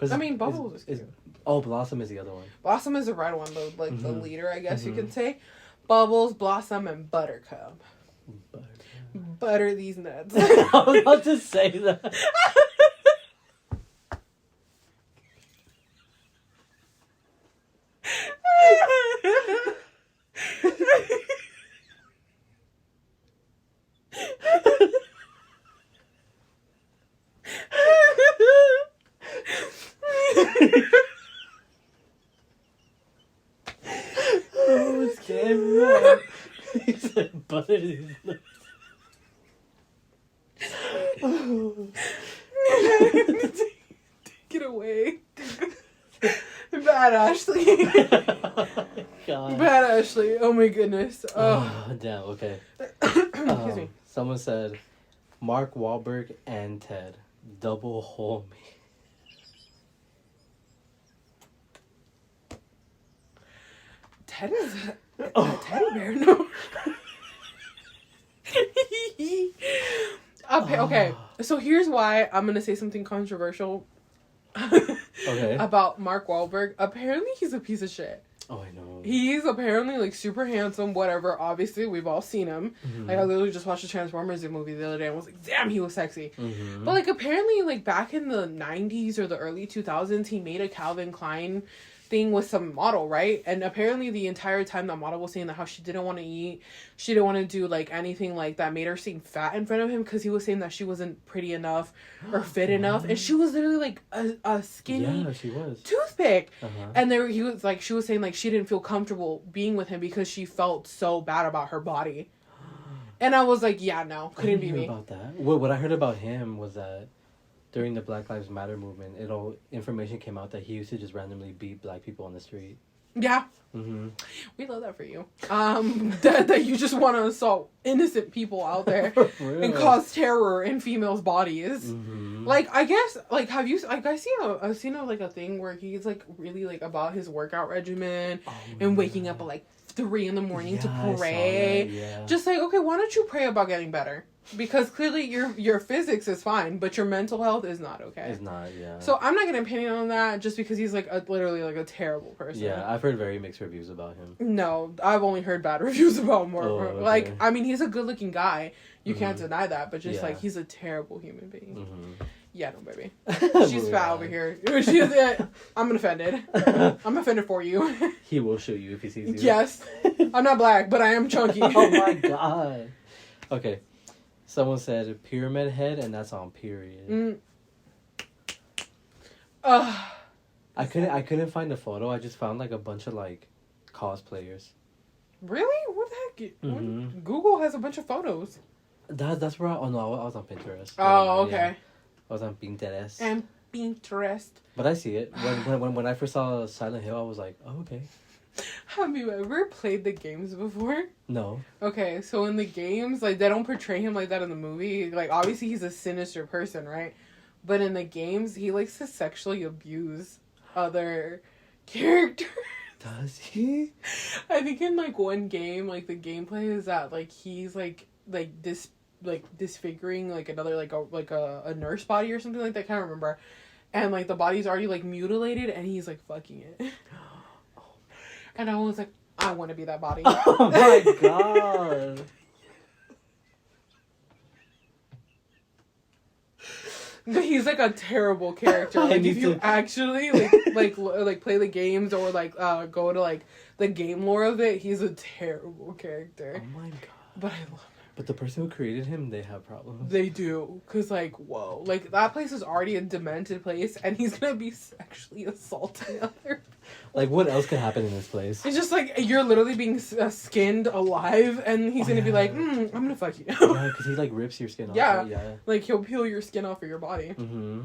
[SPEAKER 2] I mean, Bubbles is cute.
[SPEAKER 1] Blossom is the other one.
[SPEAKER 2] Blossom is the red one, though, like the leader, I guess you could say. Bubbles, Blossom, and Buttercup. Butter these nuts.
[SPEAKER 1] I was about to say that. Oh, it's camera. He said butter these nuts.
[SPEAKER 2] Take it away. Bad Ashley.
[SPEAKER 1] God.
[SPEAKER 2] Bad Ashley. Oh my goodness. Oh.
[SPEAKER 1] Damn, okay.
[SPEAKER 2] Excuse me.
[SPEAKER 1] Someone said Mark Wahlberg and Ted double hole me.
[SPEAKER 2] Ted is a teddy bear, no. Okay, so here's why I'm gonna say something controversial.
[SPEAKER 1] Okay.
[SPEAKER 2] About Mark Wahlberg. Apparently he's a piece of shit.
[SPEAKER 1] Oh, I know.
[SPEAKER 2] He's apparently like super handsome, whatever. Obviously, we've all seen him.
[SPEAKER 1] Mm-hmm.
[SPEAKER 2] Like I literally just watched the Transformers movie the other day and was like, damn, he was sexy.
[SPEAKER 1] Mm-hmm.
[SPEAKER 2] But like apparently, like back in the 90s or the early 2000s, he made a Calvin Klein thing with some model, right? And apparently the entire time that model was saying that how she didn't want to eat, she didn't want to do like anything like that made her seem fat in front of him, because he was saying that she wasn't pretty enough or fit enough, and she was literally like a skinny
[SPEAKER 1] she was
[SPEAKER 2] toothpick. And he was like, she was saying like she didn't feel comfortable being with him because she felt so bad about her body. And I was like, yeah, no, couldn't be me.
[SPEAKER 1] About that. What I heard about him was that during the Black Lives Matter movement, information came out that he used to just randomly beat black people on the street.
[SPEAKER 2] Yeah.
[SPEAKER 1] Mm-hmm.
[SPEAKER 2] We love that for you. That you just want to assault innocent people out there and cause terror in females' bodies.
[SPEAKER 1] Mm-hmm.
[SPEAKER 2] Like, I guess, like, have you, like, I've seen a thing where he's, like, really, like, about his workout regimen and waking up at, like, 3 a.m. to pray.
[SPEAKER 1] Yeah.
[SPEAKER 2] Just like, okay, why don't you pray about getting better? Because clearly your physics is fine, but your mental health is not okay.
[SPEAKER 1] It's not, yeah.
[SPEAKER 2] So I'm not gonna opinion on that just because he's like literally like a terrible person.
[SPEAKER 1] Yeah, I've heard very mixed reviews about him.
[SPEAKER 2] No, I've only heard bad reviews about him.
[SPEAKER 1] Okay.
[SPEAKER 2] Like, I mean, he's a good looking guy. You can't deny that, but just like he's a terrible human being.
[SPEAKER 1] Mm-hmm.
[SPEAKER 2] Yeah, no, baby. She's fat over here. I'm offended. I'm offended for you.
[SPEAKER 1] He will shoot you if he sees you.
[SPEAKER 2] Yes. I'm not black, but I am chunky.
[SPEAKER 1] Oh my god. Okay. Someone said pyramid head, and that's on period. I couldn't find a photo. I just found like a bunch of like cosplayers.
[SPEAKER 2] Really? What the heck?
[SPEAKER 1] Mm-hmm.
[SPEAKER 2] Google has a bunch of photos.
[SPEAKER 1] That's where I was on Pinterest.
[SPEAKER 2] Oh, okay.
[SPEAKER 1] Yeah. I was on Pinterest.
[SPEAKER 2] And Pinterest.
[SPEAKER 1] But I see it. When I first saw Silent Hill, I was like, oh, okay.
[SPEAKER 2] Have you ever played the games before?
[SPEAKER 1] No.
[SPEAKER 2] Okay, so in the games, like, they don't portray him like that in the movie. Like, obviously he's a sinister person, right? But in the games, he likes to sexually abuse other characters.
[SPEAKER 1] Does he?
[SPEAKER 2] I think in, like, one game, like, the gameplay is that, like, he's, like, disfiguring, like, another, like a nurse body or something like that. I can't remember. And, like, the body's already, like, mutilated, and he's, like, fucking it. And I was like, I want to be that body.
[SPEAKER 1] Oh my god.
[SPEAKER 2] He's like a terrible character. Like if you actually like play the games or like go to like the game lore of it, he's a terrible character.
[SPEAKER 1] Oh my god.
[SPEAKER 2] But I love him.
[SPEAKER 1] But the person who created him, they have problems.
[SPEAKER 2] They do, cause like whoa, like that place is already a demented place, and he's gonna be sexually assaulting other.
[SPEAKER 1] Like what else could happen in this place?
[SPEAKER 2] It's just like you're literally being skinned alive, and he's gonna be like, I'm gonna fuck you.
[SPEAKER 1] Yeah, because he like rips your skin off.
[SPEAKER 2] Yeah.
[SPEAKER 1] Right? Yeah.
[SPEAKER 2] Like he'll peel your skin off of your body.
[SPEAKER 1] Mm-hmm.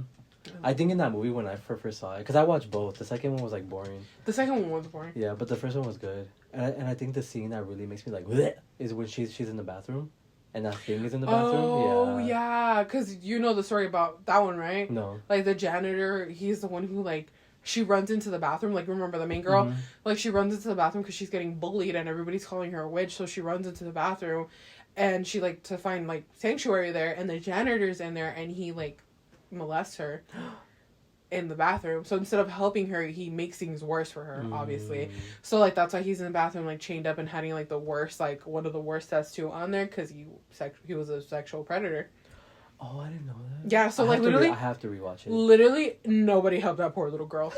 [SPEAKER 1] I think in that movie when I first saw it, because I watched both. The second one was like boring.
[SPEAKER 2] The second one was boring.
[SPEAKER 1] Yeah, but the first one was good. And I think the scene that really makes me like bleh, is when she's in the bathroom, and that thing is in the bathroom.
[SPEAKER 2] Oh yeah, because you know the story about that one, right?
[SPEAKER 1] No.
[SPEAKER 2] Like the janitor, he's the one who like she runs into the bathroom. Like remember the main girl?
[SPEAKER 1] Mm-hmm.
[SPEAKER 2] Like she runs into the bathroom because she's getting bullied and everybody's calling her a witch. So she runs into the bathroom, and she like to find like sanctuary there, and the janitor's in there, and he like molests her in the bathroom. So instead of helping her, he makes things worse for her, obviously. So like that's why he's in the bathroom like chained up and having like the worst, like one of the worst tattoo on there because he was a sexual predator.
[SPEAKER 1] Oh, I didn't know that.
[SPEAKER 2] Yeah, so like literally
[SPEAKER 1] I have to rewatch it.
[SPEAKER 2] Literally nobody helped that poor little girl.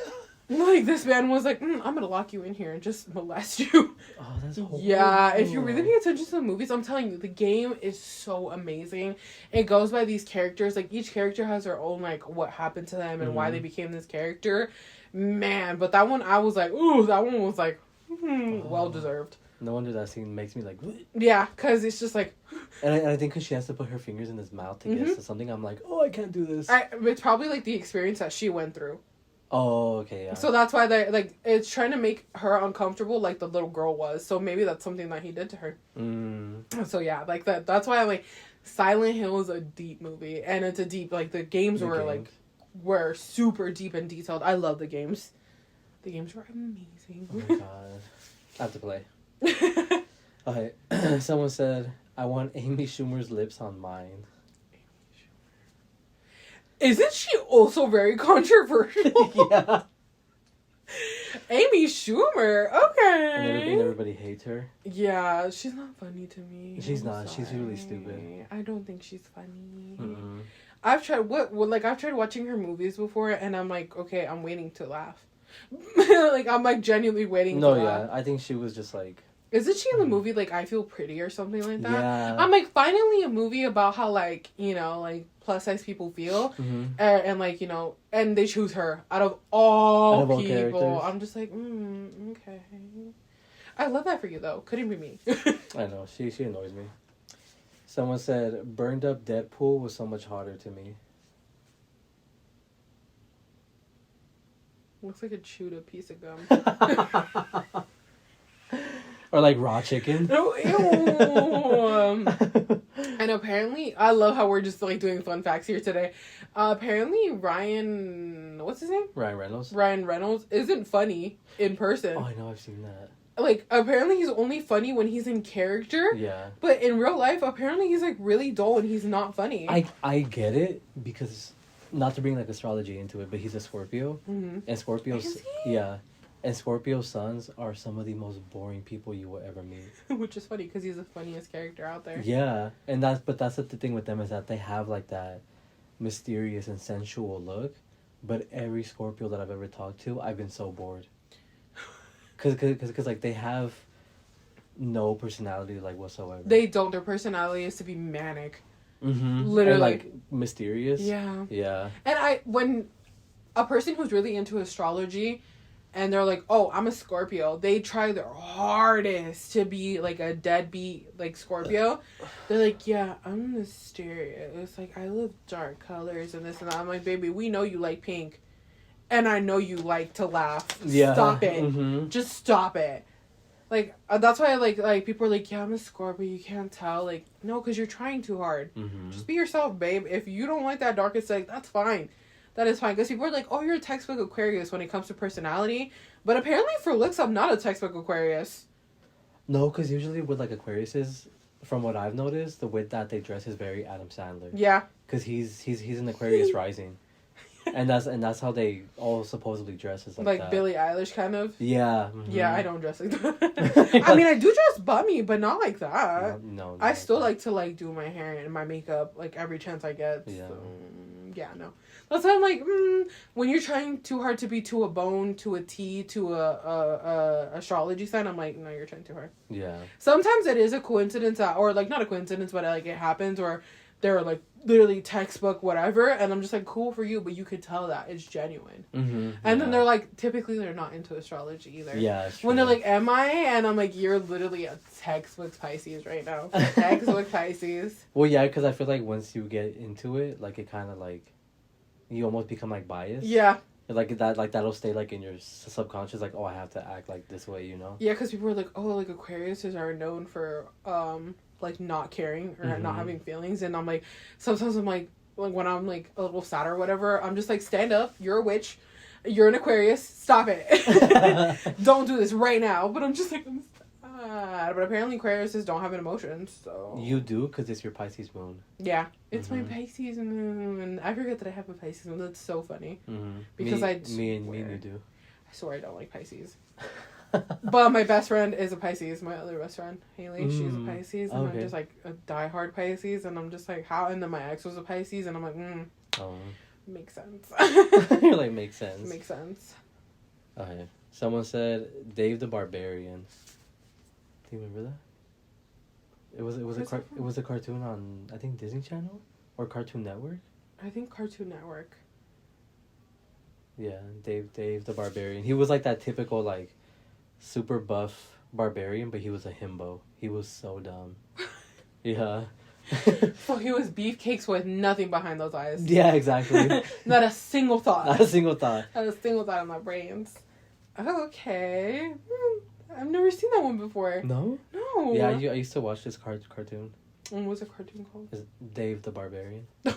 [SPEAKER 2] Like this man was like, I'm gonna lock you in here and just molest you.
[SPEAKER 1] Oh, that's horrible.
[SPEAKER 2] Yeah, if you really pay attention to the movies, I'm telling you, the game is so amazing. It goes by these characters. Like each character has their own like what happened to them and why they became this character. Man, but that one I was like, ooh, that one was like, well deserved.
[SPEAKER 1] No wonder that scene makes me like. Bleh.
[SPEAKER 2] Yeah, because it's just like.
[SPEAKER 1] And I think because she has to put her fingers in his mouth to get to something, I'm like, oh, I can't do this.
[SPEAKER 2] It's probably like the experience that she went through.
[SPEAKER 1] Oh, okay, yeah.
[SPEAKER 2] So that's why they like it's trying to make her uncomfortable, like the little girl was. So maybe that's something that he did to her. So yeah, like that's why I'm like, Silent Hill is a deep movie, and it's a deep like the games were super deep and detailed. I love the games. The games were amazing.
[SPEAKER 1] Oh my god, I have to play. Okay, someone said I want Amy Schumer's lips on mine.
[SPEAKER 2] Isn't she also very controversial?
[SPEAKER 1] Yeah.
[SPEAKER 2] Amy Schumer, okay.
[SPEAKER 1] And everybody hates her.
[SPEAKER 2] Yeah, she's not funny to me.
[SPEAKER 1] She's not. She's really stupid.
[SPEAKER 2] I don't think she's funny.
[SPEAKER 1] Mm-mm.
[SPEAKER 2] I've tried I've tried watching her movies before, and I'm like, okay, I'm waiting to laugh. Like I'm like genuinely waiting. to laugh.
[SPEAKER 1] I think she was just like.
[SPEAKER 2] Isn't she in the movie like I Feel Pretty or something like that?
[SPEAKER 1] Yeah.
[SPEAKER 2] I'm like finally a movie about how like like plus size people feel, and like and they choose her out of all people. Characters. I'm just like, okay. I love that for you though. Couldn't be me.
[SPEAKER 1] I know she annoys me. Someone said burned up Deadpool was so much harder to me.
[SPEAKER 2] Looks like a chewed up piece of gum.
[SPEAKER 1] Or like raw chicken.
[SPEAKER 2] Oh, ew. And apparently, I love how we're just like doing fun facts here today. Apparently, what's his name?
[SPEAKER 1] Ryan Reynolds.
[SPEAKER 2] Ryan Reynolds isn't funny in person.
[SPEAKER 1] Oh, I know, I've seen that.
[SPEAKER 2] Like, apparently he's only funny when he's in character.
[SPEAKER 1] Yeah.
[SPEAKER 2] But in real life, apparently he's like really dull and he's not funny.
[SPEAKER 1] I get it because, not to bring like astrology into it, but he's a Scorpio. Mm-hmm. And Scorpios.
[SPEAKER 2] Is he?
[SPEAKER 1] Yeah. And Scorpio suns are some of the most boring people you will ever meet.
[SPEAKER 2] Which is funny because he's the funniest character out there.
[SPEAKER 1] Yeah, and that's the thing with them is that they have like that mysterious and sensual look, but every Scorpio that I've ever talked to, I've been so bored. Cause like they have no personality like whatsoever.
[SPEAKER 2] They don't. Their personality is to be manic.
[SPEAKER 1] Mm-hmm.
[SPEAKER 2] Literally,
[SPEAKER 1] and, like mysterious.
[SPEAKER 2] Yeah.
[SPEAKER 1] Yeah.
[SPEAKER 2] And when a person who's really into astrology. And they're like, oh, I'm a Scorpio. They try their hardest to be, like, a deadbeat, like, Scorpio. They're like, yeah, I'm mysterious. It's like, I love dark colors and this and that. I'm like, baby, we know you like pink. and I know you like to laugh.
[SPEAKER 1] Yeah.
[SPEAKER 2] Stop it.
[SPEAKER 1] Mm-hmm.
[SPEAKER 2] Just stop it. Like, that's why, like, people are like, yeah, I'm a Scorpio, you can't tell. Like, no, because you're trying too hard.
[SPEAKER 1] Mm-hmm.
[SPEAKER 2] Just be yourself, babe. If you don't like that dark aesthetic, that's fine. That is fine. Because people are like, oh, you're a textbook Aquarius when it comes to personality. But apparently for looks, I'm not a textbook Aquarius.
[SPEAKER 1] No, because usually with, like, Aquariuses, from what I've noticed, the way that they dress is very Adam Sandler.
[SPEAKER 2] Yeah.
[SPEAKER 1] Because he's an Aquarius rising. And that's how they all supposedly dress, is like that.
[SPEAKER 2] Billie Eilish kind of.
[SPEAKER 1] Yeah. Mm-hmm.
[SPEAKER 2] Yeah, I don't dress like that. I mean, I do dress bummy, but not like that.
[SPEAKER 1] No.
[SPEAKER 2] I still like to like do my hair and my makeup like every chance I get.
[SPEAKER 1] Yeah.
[SPEAKER 2] So, yeah, no. That's why I'm like, when you're trying too hard to be to a bone, to a T, to a astrology sign, I'm like, no, you're trying too hard.
[SPEAKER 1] Yeah.
[SPEAKER 2] Sometimes it is a coincidence, or like not a coincidence, but like it happens, or they're like literally textbook whatever, and I'm just like, cool for you, but you could tell that it's genuine.
[SPEAKER 1] Mm-hmm.
[SPEAKER 2] And then they're like, typically they're not into astrology either.
[SPEAKER 1] Yeah. It's
[SPEAKER 2] When
[SPEAKER 1] true.
[SPEAKER 2] they're like, am I? And I'm like, you're literally a textbook Pisces right now. Textbook Pisces.
[SPEAKER 1] Well, yeah, because I feel like once you get into it, like, it kind of, like, you almost become, like, biased.
[SPEAKER 2] Yeah.
[SPEAKER 1] Like, that'll stay, like, in your subconscious, like, oh, I have to act like this way, you know?
[SPEAKER 2] Yeah, because people are like, oh, like, Aquariuses are known for, like, not caring or not having feelings. And I'm like, sometimes I'm like when I'm, like, a little sad or whatever, I'm just like, stand up. You're a witch. You're an Aquarius. Stop it. Don't do this right now. But I'm just like, I'm sad. But apparently Aquariuses don't have an emotion, so.
[SPEAKER 1] You do, because it's your Pisces moon.
[SPEAKER 2] Yeah. It's my Pisces moon. I forget that I have a Pisces moon. That's so funny.
[SPEAKER 1] Mm-hmm.
[SPEAKER 2] Because
[SPEAKER 1] me and you do.
[SPEAKER 2] I swear I don't like Pisces. But my best friend is a Pisces. My other best friend, Haley, she's a Pisces. And I'm just like a diehard Pisces. And I'm just like, how? And then my ex was a Pisces. And I'm like,
[SPEAKER 1] Oh.
[SPEAKER 2] makes sense.
[SPEAKER 1] You're like, makes sense.
[SPEAKER 2] Makes sense.
[SPEAKER 1] Okay. Someone said Dave the Barbarian. Do you remember that? It was a cartoon on, I think, Disney Channel or Cartoon Network.
[SPEAKER 2] I think Cartoon Network.
[SPEAKER 1] Yeah, Dave the Barbarian. He was like that typical, like, super buff barbarian, but he was a himbo. He was so dumb. Yeah.
[SPEAKER 2] So he was beefcakes with nothing behind those eyes.
[SPEAKER 1] Yeah, exactly.
[SPEAKER 2] Not a single thought.
[SPEAKER 1] Not a single thought.
[SPEAKER 2] Not a single thought in my brains. Okay. I've never seen that one before.
[SPEAKER 1] No?
[SPEAKER 2] No.
[SPEAKER 1] Yeah, I used to watch this cartoon.
[SPEAKER 2] What was the cartoon called?
[SPEAKER 1] It's Dave the Barbarian.
[SPEAKER 2] The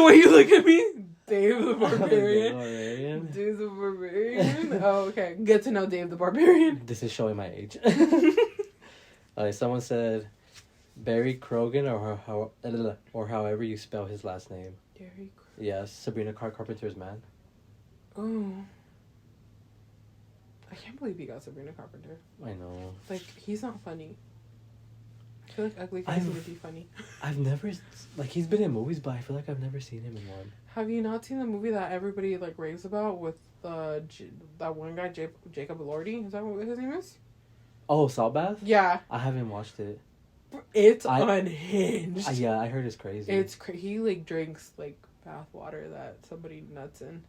[SPEAKER 2] way you look at me, Dave the Barbarian.
[SPEAKER 1] Barbarian.
[SPEAKER 2] Dave the Barbarian. Oh, okay. Get to know Dave the Barbarian.
[SPEAKER 1] This is showing my age. Someone said Barry Crogan or however you spell his last name.
[SPEAKER 2] Barry.
[SPEAKER 1] Yes, Sabrina Carpenter's man.
[SPEAKER 2] Oh. I can't believe he got Sabrina Carpenter.
[SPEAKER 1] I know.
[SPEAKER 2] Like, he's not funny. I feel like ugly guys would be funny.
[SPEAKER 1] I've never, like, he's been in movies, but I feel like I've never seen him in one.
[SPEAKER 2] Have you not seen the movie that everybody, like, raves about with that one guy, Jacob Elordi? Is that what his name is?
[SPEAKER 1] Oh, Saltbath?
[SPEAKER 2] Yeah.
[SPEAKER 1] I haven't watched it.
[SPEAKER 2] It's unhinged.
[SPEAKER 1] Yeah, I heard it's crazy.
[SPEAKER 2] He, like, drinks, like, bath water that somebody nuts in.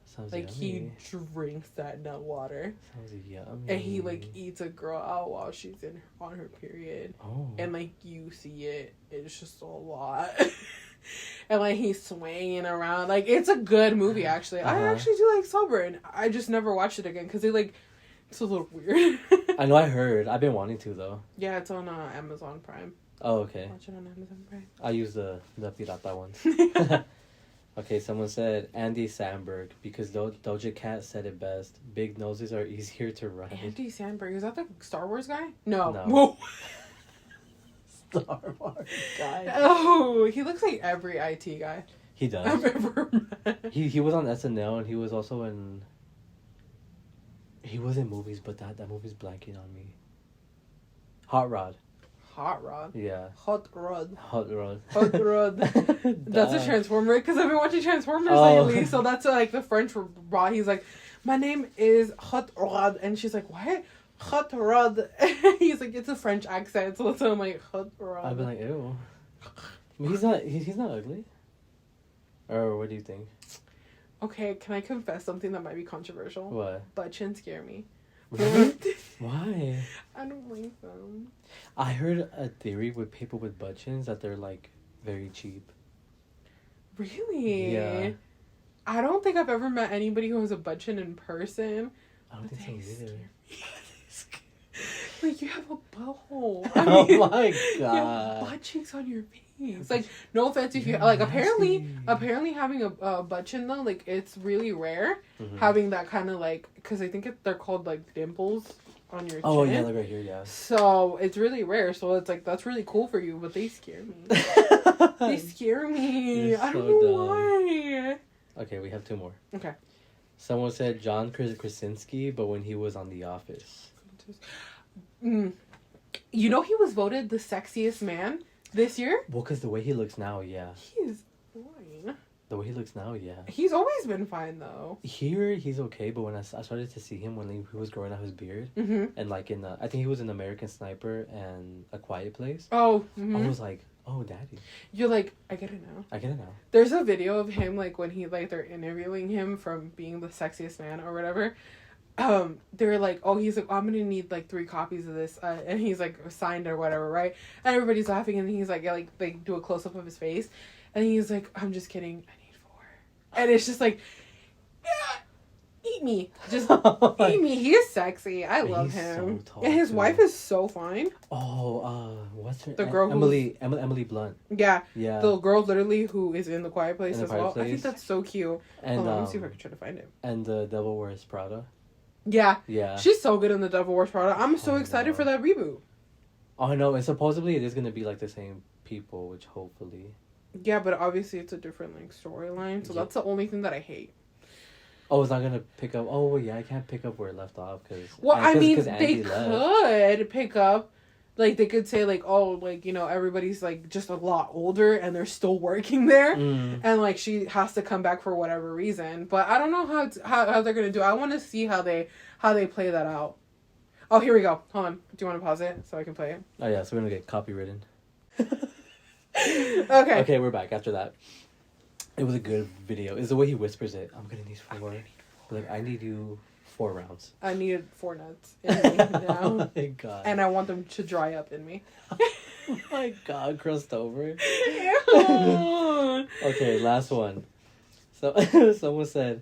[SPEAKER 1] Sounds
[SPEAKER 2] like,
[SPEAKER 1] yummy.
[SPEAKER 2] he drinks that nut water.
[SPEAKER 1] Sounds yummy.
[SPEAKER 2] And he, like, eats a girl out while she's on her period.
[SPEAKER 1] Oh.
[SPEAKER 2] And, like, you see it. It's just a lot. And, like, he's swinging around. Like, it's a good movie, actually. I actually do like Saltburn. I just never watched it again because it's a little weird.
[SPEAKER 1] I know, I heard. I've been wanting to, though.
[SPEAKER 2] Yeah, it's on Amazon Prime.
[SPEAKER 1] Oh, okay.
[SPEAKER 2] Watch it on Amazon Prime.
[SPEAKER 1] I use the pirata ones. Okay, someone said Andy Samberg because Doja Cat said it best. Big noses are easier to ride.
[SPEAKER 2] Andy Samberg, is that the Star Wars guy? No.
[SPEAKER 1] Whoa. Star Wars guy.
[SPEAKER 2] Oh, he looks like every IT guy
[SPEAKER 1] He does.
[SPEAKER 2] I've ever met.
[SPEAKER 1] He was on SNL and he was also in. He was in movies, but that movie's blanking on me. Hot Rod.
[SPEAKER 2] Hot Rod.
[SPEAKER 1] Yeah.
[SPEAKER 2] Hot Rod.
[SPEAKER 1] Hot Rod.
[SPEAKER 2] Hot Rod. That's a Transformer, because I've been watching Transformers lately, so that's like the French for Rod. He's like, my name is Hot Rod, and she's like, what? Hot Rod. He's like, it's a French accent, so I'm like, Hot Rod.
[SPEAKER 1] I've been like, ew. But he's not ugly. Or what do you think?
[SPEAKER 2] Okay, can I confess something that might be controversial?
[SPEAKER 1] What?
[SPEAKER 2] Butt chins scare me.
[SPEAKER 1] Really? Why?
[SPEAKER 2] I don't like them.
[SPEAKER 1] I heard a theory with people with butt chins that they're like very cheap.
[SPEAKER 2] Really?
[SPEAKER 1] Yeah.
[SPEAKER 2] I don't think I've ever met anybody who has a butt chin in person.
[SPEAKER 1] I don't think so either.
[SPEAKER 2] Like, you have a butthole.
[SPEAKER 1] Oh my
[SPEAKER 2] You have
[SPEAKER 1] god.
[SPEAKER 2] butt cheeks on your face. Like, no offense if you like.
[SPEAKER 1] Nasty.
[SPEAKER 2] Apparently, having a butt chin though, like, it's really rare.
[SPEAKER 1] Mhm.
[SPEAKER 2] Having that kind of like, because I think they're called like dimples on your chin.
[SPEAKER 1] Oh yeah, like right here, yeah.
[SPEAKER 2] So it's really rare. So it's like that's really cool for you, but they scare me. They scare me.
[SPEAKER 1] You're
[SPEAKER 2] I don't
[SPEAKER 1] so
[SPEAKER 2] know
[SPEAKER 1] dumb.
[SPEAKER 2] why.
[SPEAKER 1] Okay, we have 2 more.
[SPEAKER 2] Okay.
[SPEAKER 1] Someone said John Krasinski, but when he was on The Office.
[SPEAKER 2] You know he was voted the sexiest man this year?
[SPEAKER 1] Well, because the way he looks now, yeah.
[SPEAKER 2] He is fine.
[SPEAKER 1] The way he looks now, yeah.
[SPEAKER 2] He's always been fine though.
[SPEAKER 1] Here, he's okay, but when I started to see him when he was growing out his beard,
[SPEAKER 2] Mm-hmm.
[SPEAKER 1] and like I think he was in American Sniper and A Quiet Place,
[SPEAKER 2] Oh, mm-hmm.
[SPEAKER 1] I was like, oh, daddy.
[SPEAKER 2] You're like, I get it now.
[SPEAKER 1] I get it now.
[SPEAKER 2] There's a video of him like when he like they're interviewing him from being the sexiest man or whatever. They're like, oh, he's like, I'm gonna need like 3 copies of this, and he's like signed or whatever, right? And everybody's laughing, and he's like, yeah, like they do a close up of his face, and he's like, I'm just kidding, I need 4, and it's just like, yeah, eat me, just eat me. He is sexy. I love
[SPEAKER 1] He's
[SPEAKER 2] him.
[SPEAKER 1] so tall,
[SPEAKER 2] And his
[SPEAKER 1] too.
[SPEAKER 2] wife is so fine.
[SPEAKER 1] Oh, what's her?
[SPEAKER 2] The girl who's-
[SPEAKER 1] Emily Blunt.
[SPEAKER 2] Yeah,
[SPEAKER 1] Yeah.
[SPEAKER 2] the girl literally who is in the Quiet Place
[SPEAKER 1] In The
[SPEAKER 2] as
[SPEAKER 1] Quiet
[SPEAKER 2] well. I think
[SPEAKER 1] Place.
[SPEAKER 2] that's so cute.
[SPEAKER 1] And
[SPEAKER 2] Hold on, let me see if I can try to find it.
[SPEAKER 1] and The Devil Wears Prada.
[SPEAKER 2] Yeah,
[SPEAKER 1] Yeah.
[SPEAKER 2] she's so good in the Devil Wears Prada. I'm so
[SPEAKER 1] Oh,
[SPEAKER 2] excited
[SPEAKER 1] no.
[SPEAKER 2] for that reboot.
[SPEAKER 1] Oh no, and supposedly it is gonna be like the same people, which hopefully.
[SPEAKER 2] Yeah, but obviously it's a different like storyline, so
[SPEAKER 1] Yeah.
[SPEAKER 2] that's the only thing that I hate.
[SPEAKER 1] Oh, it's not gonna pick up. Oh yeah, I can't pick up where it left off because.
[SPEAKER 2] Well, I mean, they could pick up, like they could say like, oh, like, you know, everybody's like just a lot older and they're still working there,
[SPEAKER 1] Mm.
[SPEAKER 2] and like she has to come back for whatever reason. But I don't know how they're gonna do it. I want to see how they play that out. Oh, here we go. Hold on. Do you want to pause it so I can play it?
[SPEAKER 1] Oh yeah, so we're gonna get copywritten.
[SPEAKER 2] Okay.
[SPEAKER 1] Okay, we're back after that. It was a good video. It's the way he whispers it. I'm gonna need 4. Like I need you 4 rounds.
[SPEAKER 2] I needed 4 nuts in me now,
[SPEAKER 1] Oh my god.
[SPEAKER 2] and I want them to dry up in me.
[SPEAKER 1] Oh my god, crossed over.
[SPEAKER 2] Ew.
[SPEAKER 1] Okay, last one. So someone said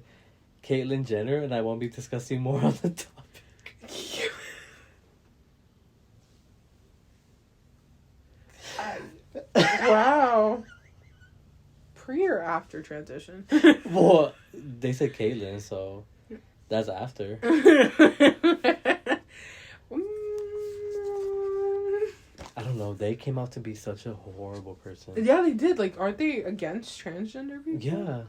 [SPEAKER 1] Caitlyn Jenner, and I won't be discussing more on the topic.
[SPEAKER 2] Wow. Pre or after transition?
[SPEAKER 1] Well, they said Caitlyn, so that's after. I don't know. They came out to be such a horrible person.
[SPEAKER 2] Yeah, they did. Like, aren't they against transgender people?
[SPEAKER 1] Yeah.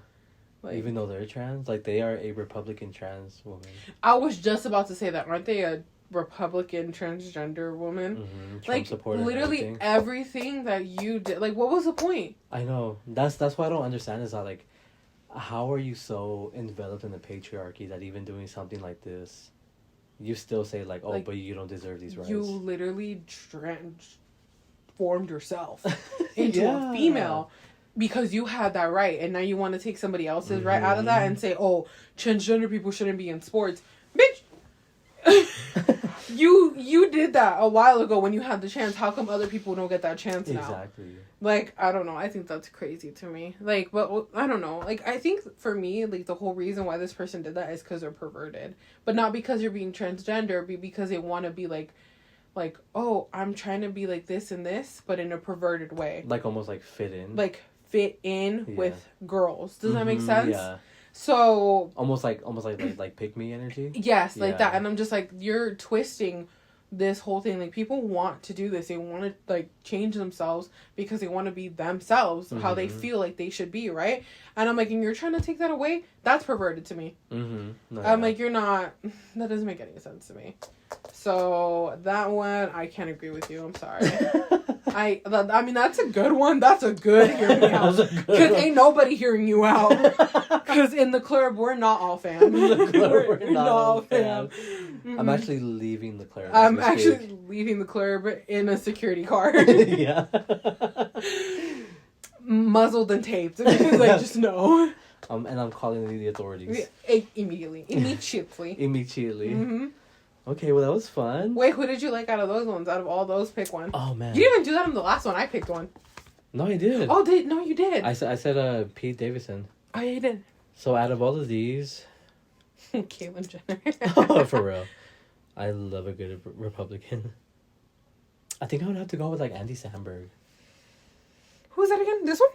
[SPEAKER 2] Like,
[SPEAKER 1] Even though they're trans, like they are a Republican trans woman.
[SPEAKER 2] I was just about to say that. Aren't they a Republican transgender woman?
[SPEAKER 1] Mm-hmm. Trump
[SPEAKER 2] Like,
[SPEAKER 1] supporter and
[SPEAKER 2] literally everything that you did. Like, what was the point?
[SPEAKER 1] I know. That's what I don't understand is that, like, how are you so enveloped in the patriarchy that even doing something like this, you still say, like, oh,
[SPEAKER 2] Like,
[SPEAKER 1] but you don't deserve these rights.
[SPEAKER 2] You literally transformed yourself into
[SPEAKER 1] Yeah.
[SPEAKER 2] a female because you had that right, and now you want to take somebody else's right out of that and say, oh, transgender people shouldn't be in sports. Bitch! You did that a while ago when you had the chance. How come other people don't get that chance now?
[SPEAKER 1] Exactly.
[SPEAKER 2] Like, I don't know. I think that's crazy to me. Like, but I don't know. Like, I think for me, like, the whole reason why this person did that is because they're perverted. But not because you're being transgender, but because they want to be like, oh, I'm trying to be like this and this, but in a perverted way.
[SPEAKER 1] Like, almost, like, fit in.
[SPEAKER 2] Like, fit in with girls. Does that make sense?
[SPEAKER 1] Yeah.
[SPEAKER 2] So...
[SPEAKER 1] Almost like pick me energy.
[SPEAKER 2] Yes, like
[SPEAKER 1] Yeah.
[SPEAKER 2] that. And I'm just like, you're twisting this whole thing. Like, people want to do this. They want to, like, change themselves because they want to be themselves, how they feel like they should be, right? And I'm like, and you're trying to take that away? That's perverted to me.
[SPEAKER 1] Mm-hmm. No,
[SPEAKER 2] I'm like, you're not... That doesn't make any sense to me. So, that one, I can't agree with you. I'm sorry. I mean, that's a good one. That's a good hearing me out. Because ain't nobody hearing you out. Because in the club, we're not all fam.
[SPEAKER 1] We're not all fam.
[SPEAKER 2] Mm-hmm.
[SPEAKER 1] I'm actually leaving the club.
[SPEAKER 2] I'm actually leaving the club in a security car.
[SPEAKER 1] Yeah.
[SPEAKER 2] Muzzled and taped. Because I just know.
[SPEAKER 1] And I'm calling the authorities.
[SPEAKER 2] Immediately. Immediately.
[SPEAKER 1] Immediately. Okay, well, that was fun.
[SPEAKER 2] Wait, who did you like out of those ones? Out of all those, pick one.
[SPEAKER 1] Oh, man.
[SPEAKER 2] You didn't even do that on the last one. I picked one.
[SPEAKER 1] No, I did.
[SPEAKER 2] Oh, no, you did.
[SPEAKER 1] I said Pete Davidson.
[SPEAKER 2] Oh, yeah, you did.
[SPEAKER 1] So out of all of these,
[SPEAKER 2] Caitlyn Jenner.
[SPEAKER 1] oh, for real, I love a good Republican. I think I would have to go with like Andy Samberg.
[SPEAKER 2] Who's that again? This one?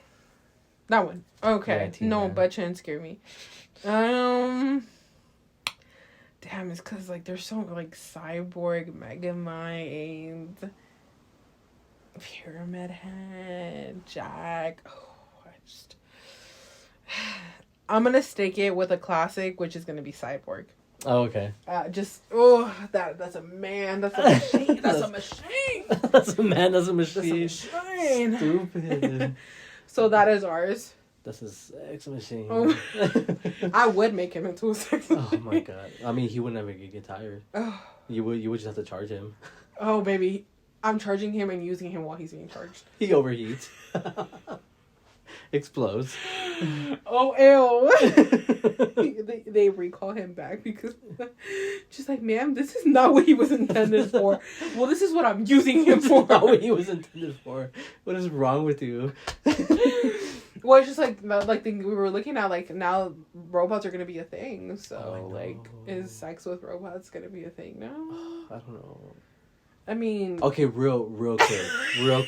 [SPEAKER 2] That one. Okay.
[SPEAKER 1] Yeah,
[SPEAKER 2] no,
[SPEAKER 1] man.
[SPEAKER 2] butt chin scare me. Damn, it's because like there's so like Cyborg, Megamind, Pyramid Head, Jack. Oh, I'm gonna stake it with a classic, which is gonna be Cyborg.
[SPEAKER 1] Oh, okay.
[SPEAKER 2] That's a man. That's a machine. That's a machine.
[SPEAKER 1] That's a man. That's a machine.
[SPEAKER 2] That's a machine.
[SPEAKER 1] Stupid.
[SPEAKER 2] So that is ours.
[SPEAKER 1] That's a sex machine.
[SPEAKER 2] Oh. I would make him into a sex
[SPEAKER 1] Oh
[SPEAKER 2] machine.
[SPEAKER 1] my god. I mean, he would never get tired.
[SPEAKER 2] Oh.
[SPEAKER 1] You would just have to charge him.
[SPEAKER 2] Oh, baby. I'm charging him and using him while he's being charged.
[SPEAKER 1] He overheats. Explodes.
[SPEAKER 2] Oh, ew. they recall him back because just like, ma'am, this is not what he was intended for. Well, this is what I'm using him for.
[SPEAKER 1] Not what he was intended for. What is wrong with you?
[SPEAKER 2] Well, it's just like we were looking at, like, now robots are going to be a thing. So, like, is sex with robots going to be a thing now?
[SPEAKER 1] I don't know.
[SPEAKER 2] I mean...
[SPEAKER 1] Okay, real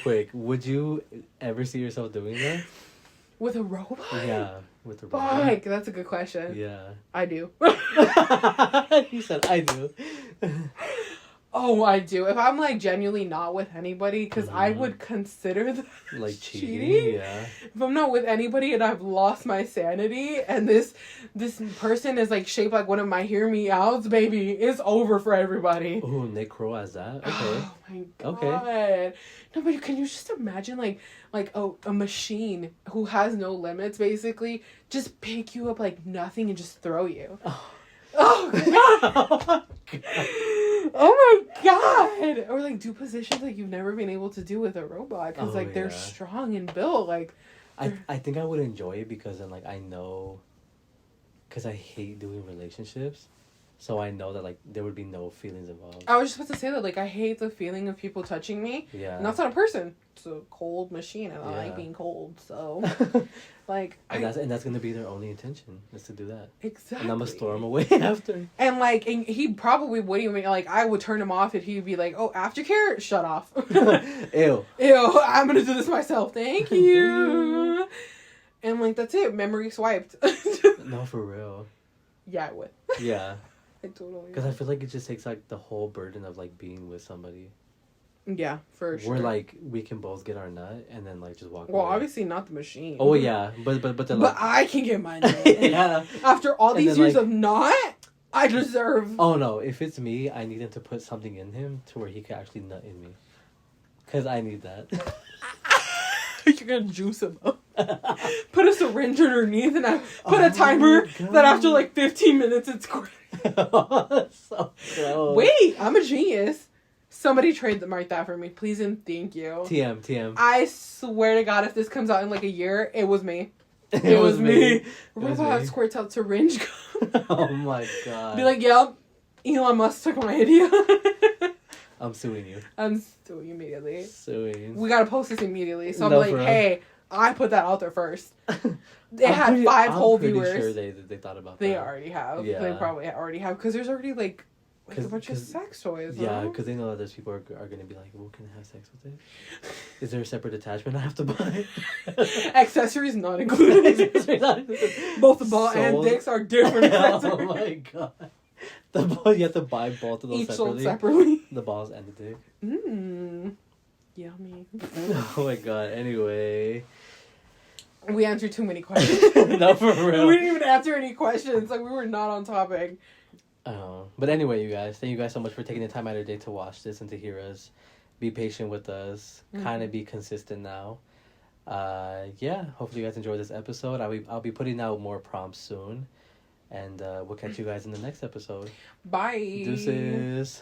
[SPEAKER 1] quick. Would you ever see yourself doing that?
[SPEAKER 2] With a robot?
[SPEAKER 1] Yeah, with a robot.
[SPEAKER 2] Fuck, that's a good question.
[SPEAKER 1] Yeah.
[SPEAKER 2] I do.
[SPEAKER 1] You said I do.
[SPEAKER 2] Oh, I do. If I'm, like, genuinely not with anybody, because I would consider that
[SPEAKER 1] like cheating. Yeah.
[SPEAKER 2] If I'm not with anybody and I've lost my sanity, and this person is, like, shaped like one of my hear me outs, baby, it's over for everybody.
[SPEAKER 1] Oh, Nick Kroll as that? Okay.
[SPEAKER 2] Oh, my God.
[SPEAKER 1] Okay.
[SPEAKER 2] No, but can you just imagine, like a machine who has no limits, basically, just pick you up like nothing and just throw you? Oh, God. Oh my God! Or like do positions like you've never been able to do with a robot because like they're strong and built. Like,
[SPEAKER 1] I think I would enjoy it because then like I know, because I hate doing relationships, so I know that like there would be no feelings involved.
[SPEAKER 2] I was just about to say that, like, I hate the feeling of people touching me.
[SPEAKER 1] Yeah.
[SPEAKER 2] And that's not a person. It's a cold machine, and I like
[SPEAKER 1] Yeah.
[SPEAKER 2] being cold. So, like,
[SPEAKER 1] and that's gonna be their only intention is to do that.
[SPEAKER 2] exactly.
[SPEAKER 1] And I'm gonna storm away after.
[SPEAKER 2] And like, and he probably wouldn't even, like, I would turn him off, and he'd be like, "Oh, aftercare, shut off."
[SPEAKER 1] Ew.
[SPEAKER 2] Ew, I'm gonna do this myself. Thank you. And like, that's it. Memory swiped.
[SPEAKER 1] No, for real.
[SPEAKER 2] Yeah, I would.
[SPEAKER 1] Yeah.
[SPEAKER 2] I totally.
[SPEAKER 1] Because I feel like it just takes like the whole burden of like being with somebody.
[SPEAKER 2] Yeah, for sure.
[SPEAKER 1] Where like we can both get our nut and then like just walk
[SPEAKER 2] Well,
[SPEAKER 1] away.
[SPEAKER 2] obviously not the machine.
[SPEAKER 1] Oh yeah, but the
[SPEAKER 2] But
[SPEAKER 1] like,
[SPEAKER 2] I can get my nut.
[SPEAKER 1] yeah.
[SPEAKER 2] After all
[SPEAKER 1] And
[SPEAKER 2] these
[SPEAKER 1] then,
[SPEAKER 2] years
[SPEAKER 1] like-
[SPEAKER 2] of not, I deserve.
[SPEAKER 1] Oh no, if it's me, I need him to put something in him to where he can actually nut in me. Cause I need that.
[SPEAKER 2] You're gonna juice him up. Put a syringe underneath and I put a timer that after like 15 minutes it's great.
[SPEAKER 1] So gross.
[SPEAKER 2] Wait, I'm a genius. Somebody trademark that for me, please and thank you.
[SPEAKER 1] TM.
[SPEAKER 2] I swear to God, if this comes out in like a year, it was me.
[SPEAKER 1] It was me. It was
[SPEAKER 2] Robot
[SPEAKER 1] me.
[SPEAKER 2] squirts out syringe.
[SPEAKER 1] Oh my god.
[SPEAKER 2] Be like, yep, Elon Musk took my idea.
[SPEAKER 1] I'm suing you.
[SPEAKER 2] I'm suing immediately.
[SPEAKER 1] Suing.
[SPEAKER 2] We gotta post this immediately. So I'm
[SPEAKER 1] No,
[SPEAKER 2] like,
[SPEAKER 1] for real.
[SPEAKER 2] hey, I put that out there first. They had
[SPEAKER 1] I'm
[SPEAKER 2] 5 whole
[SPEAKER 1] pretty
[SPEAKER 2] viewers.
[SPEAKER 1] Sure they thought about
[SPEAKER 2] They
[SPEAKER 1] that.
[SPEAKER 2] already have.
[SPEAKER 1] Yeah.
[SPEAKER 2] They probably already have because there's already like a
[SPEAKER 1] 'Cause-
[SPEAKER 2] bunch of
[SPEAKER 1] 'cause-
[SPEAKER 2] sex toys.
[SPEAKER 1] Yeah,
[SPEAKER 2] no?
[SPEAKER 1] because they know that there's people are gonna be like, well, can I have sex with it? Is there a separate attachment I have to buy?
[SPEAKER 2] Accessories not included. Both the ball and
[SPEAKER 1] Sold.
[SPEAKER 2] dicks are different.
[SPEAKER 1] Oh
[SPEAKER 2] accessories.
[SPEAKER 1] my god. The ball, you have to buy both of those
[SPEAKER 2] Each
[SPEAKER 1] separately.
[SPEAKER 2] sold separately.
[SPEAKER 1] The balls and the dick.
[SPEAKER 2] Mmm. Yummy.
[SPEAKER 1] Oh my god. Anyway.
[SPEAKER 2] We answered too many questions.
[SPEAKER 1] No, for real.
[SPEAKER 2] We didn't even answer any questions. Like, we were not on topic.
[SPEAKER 1] But anyway, you guys, thank you guys so much for taking the time out of your day to watch this and to hear us. Be patient with us. Kind of be consistent now. Yeah, hopefully you guys enjoyed this episode. I'll be putting out more prompts soon. And we'll catch you guys in the next episode.
[SPEAKER 2] Bye.
[SPEAKER 1] Deuces.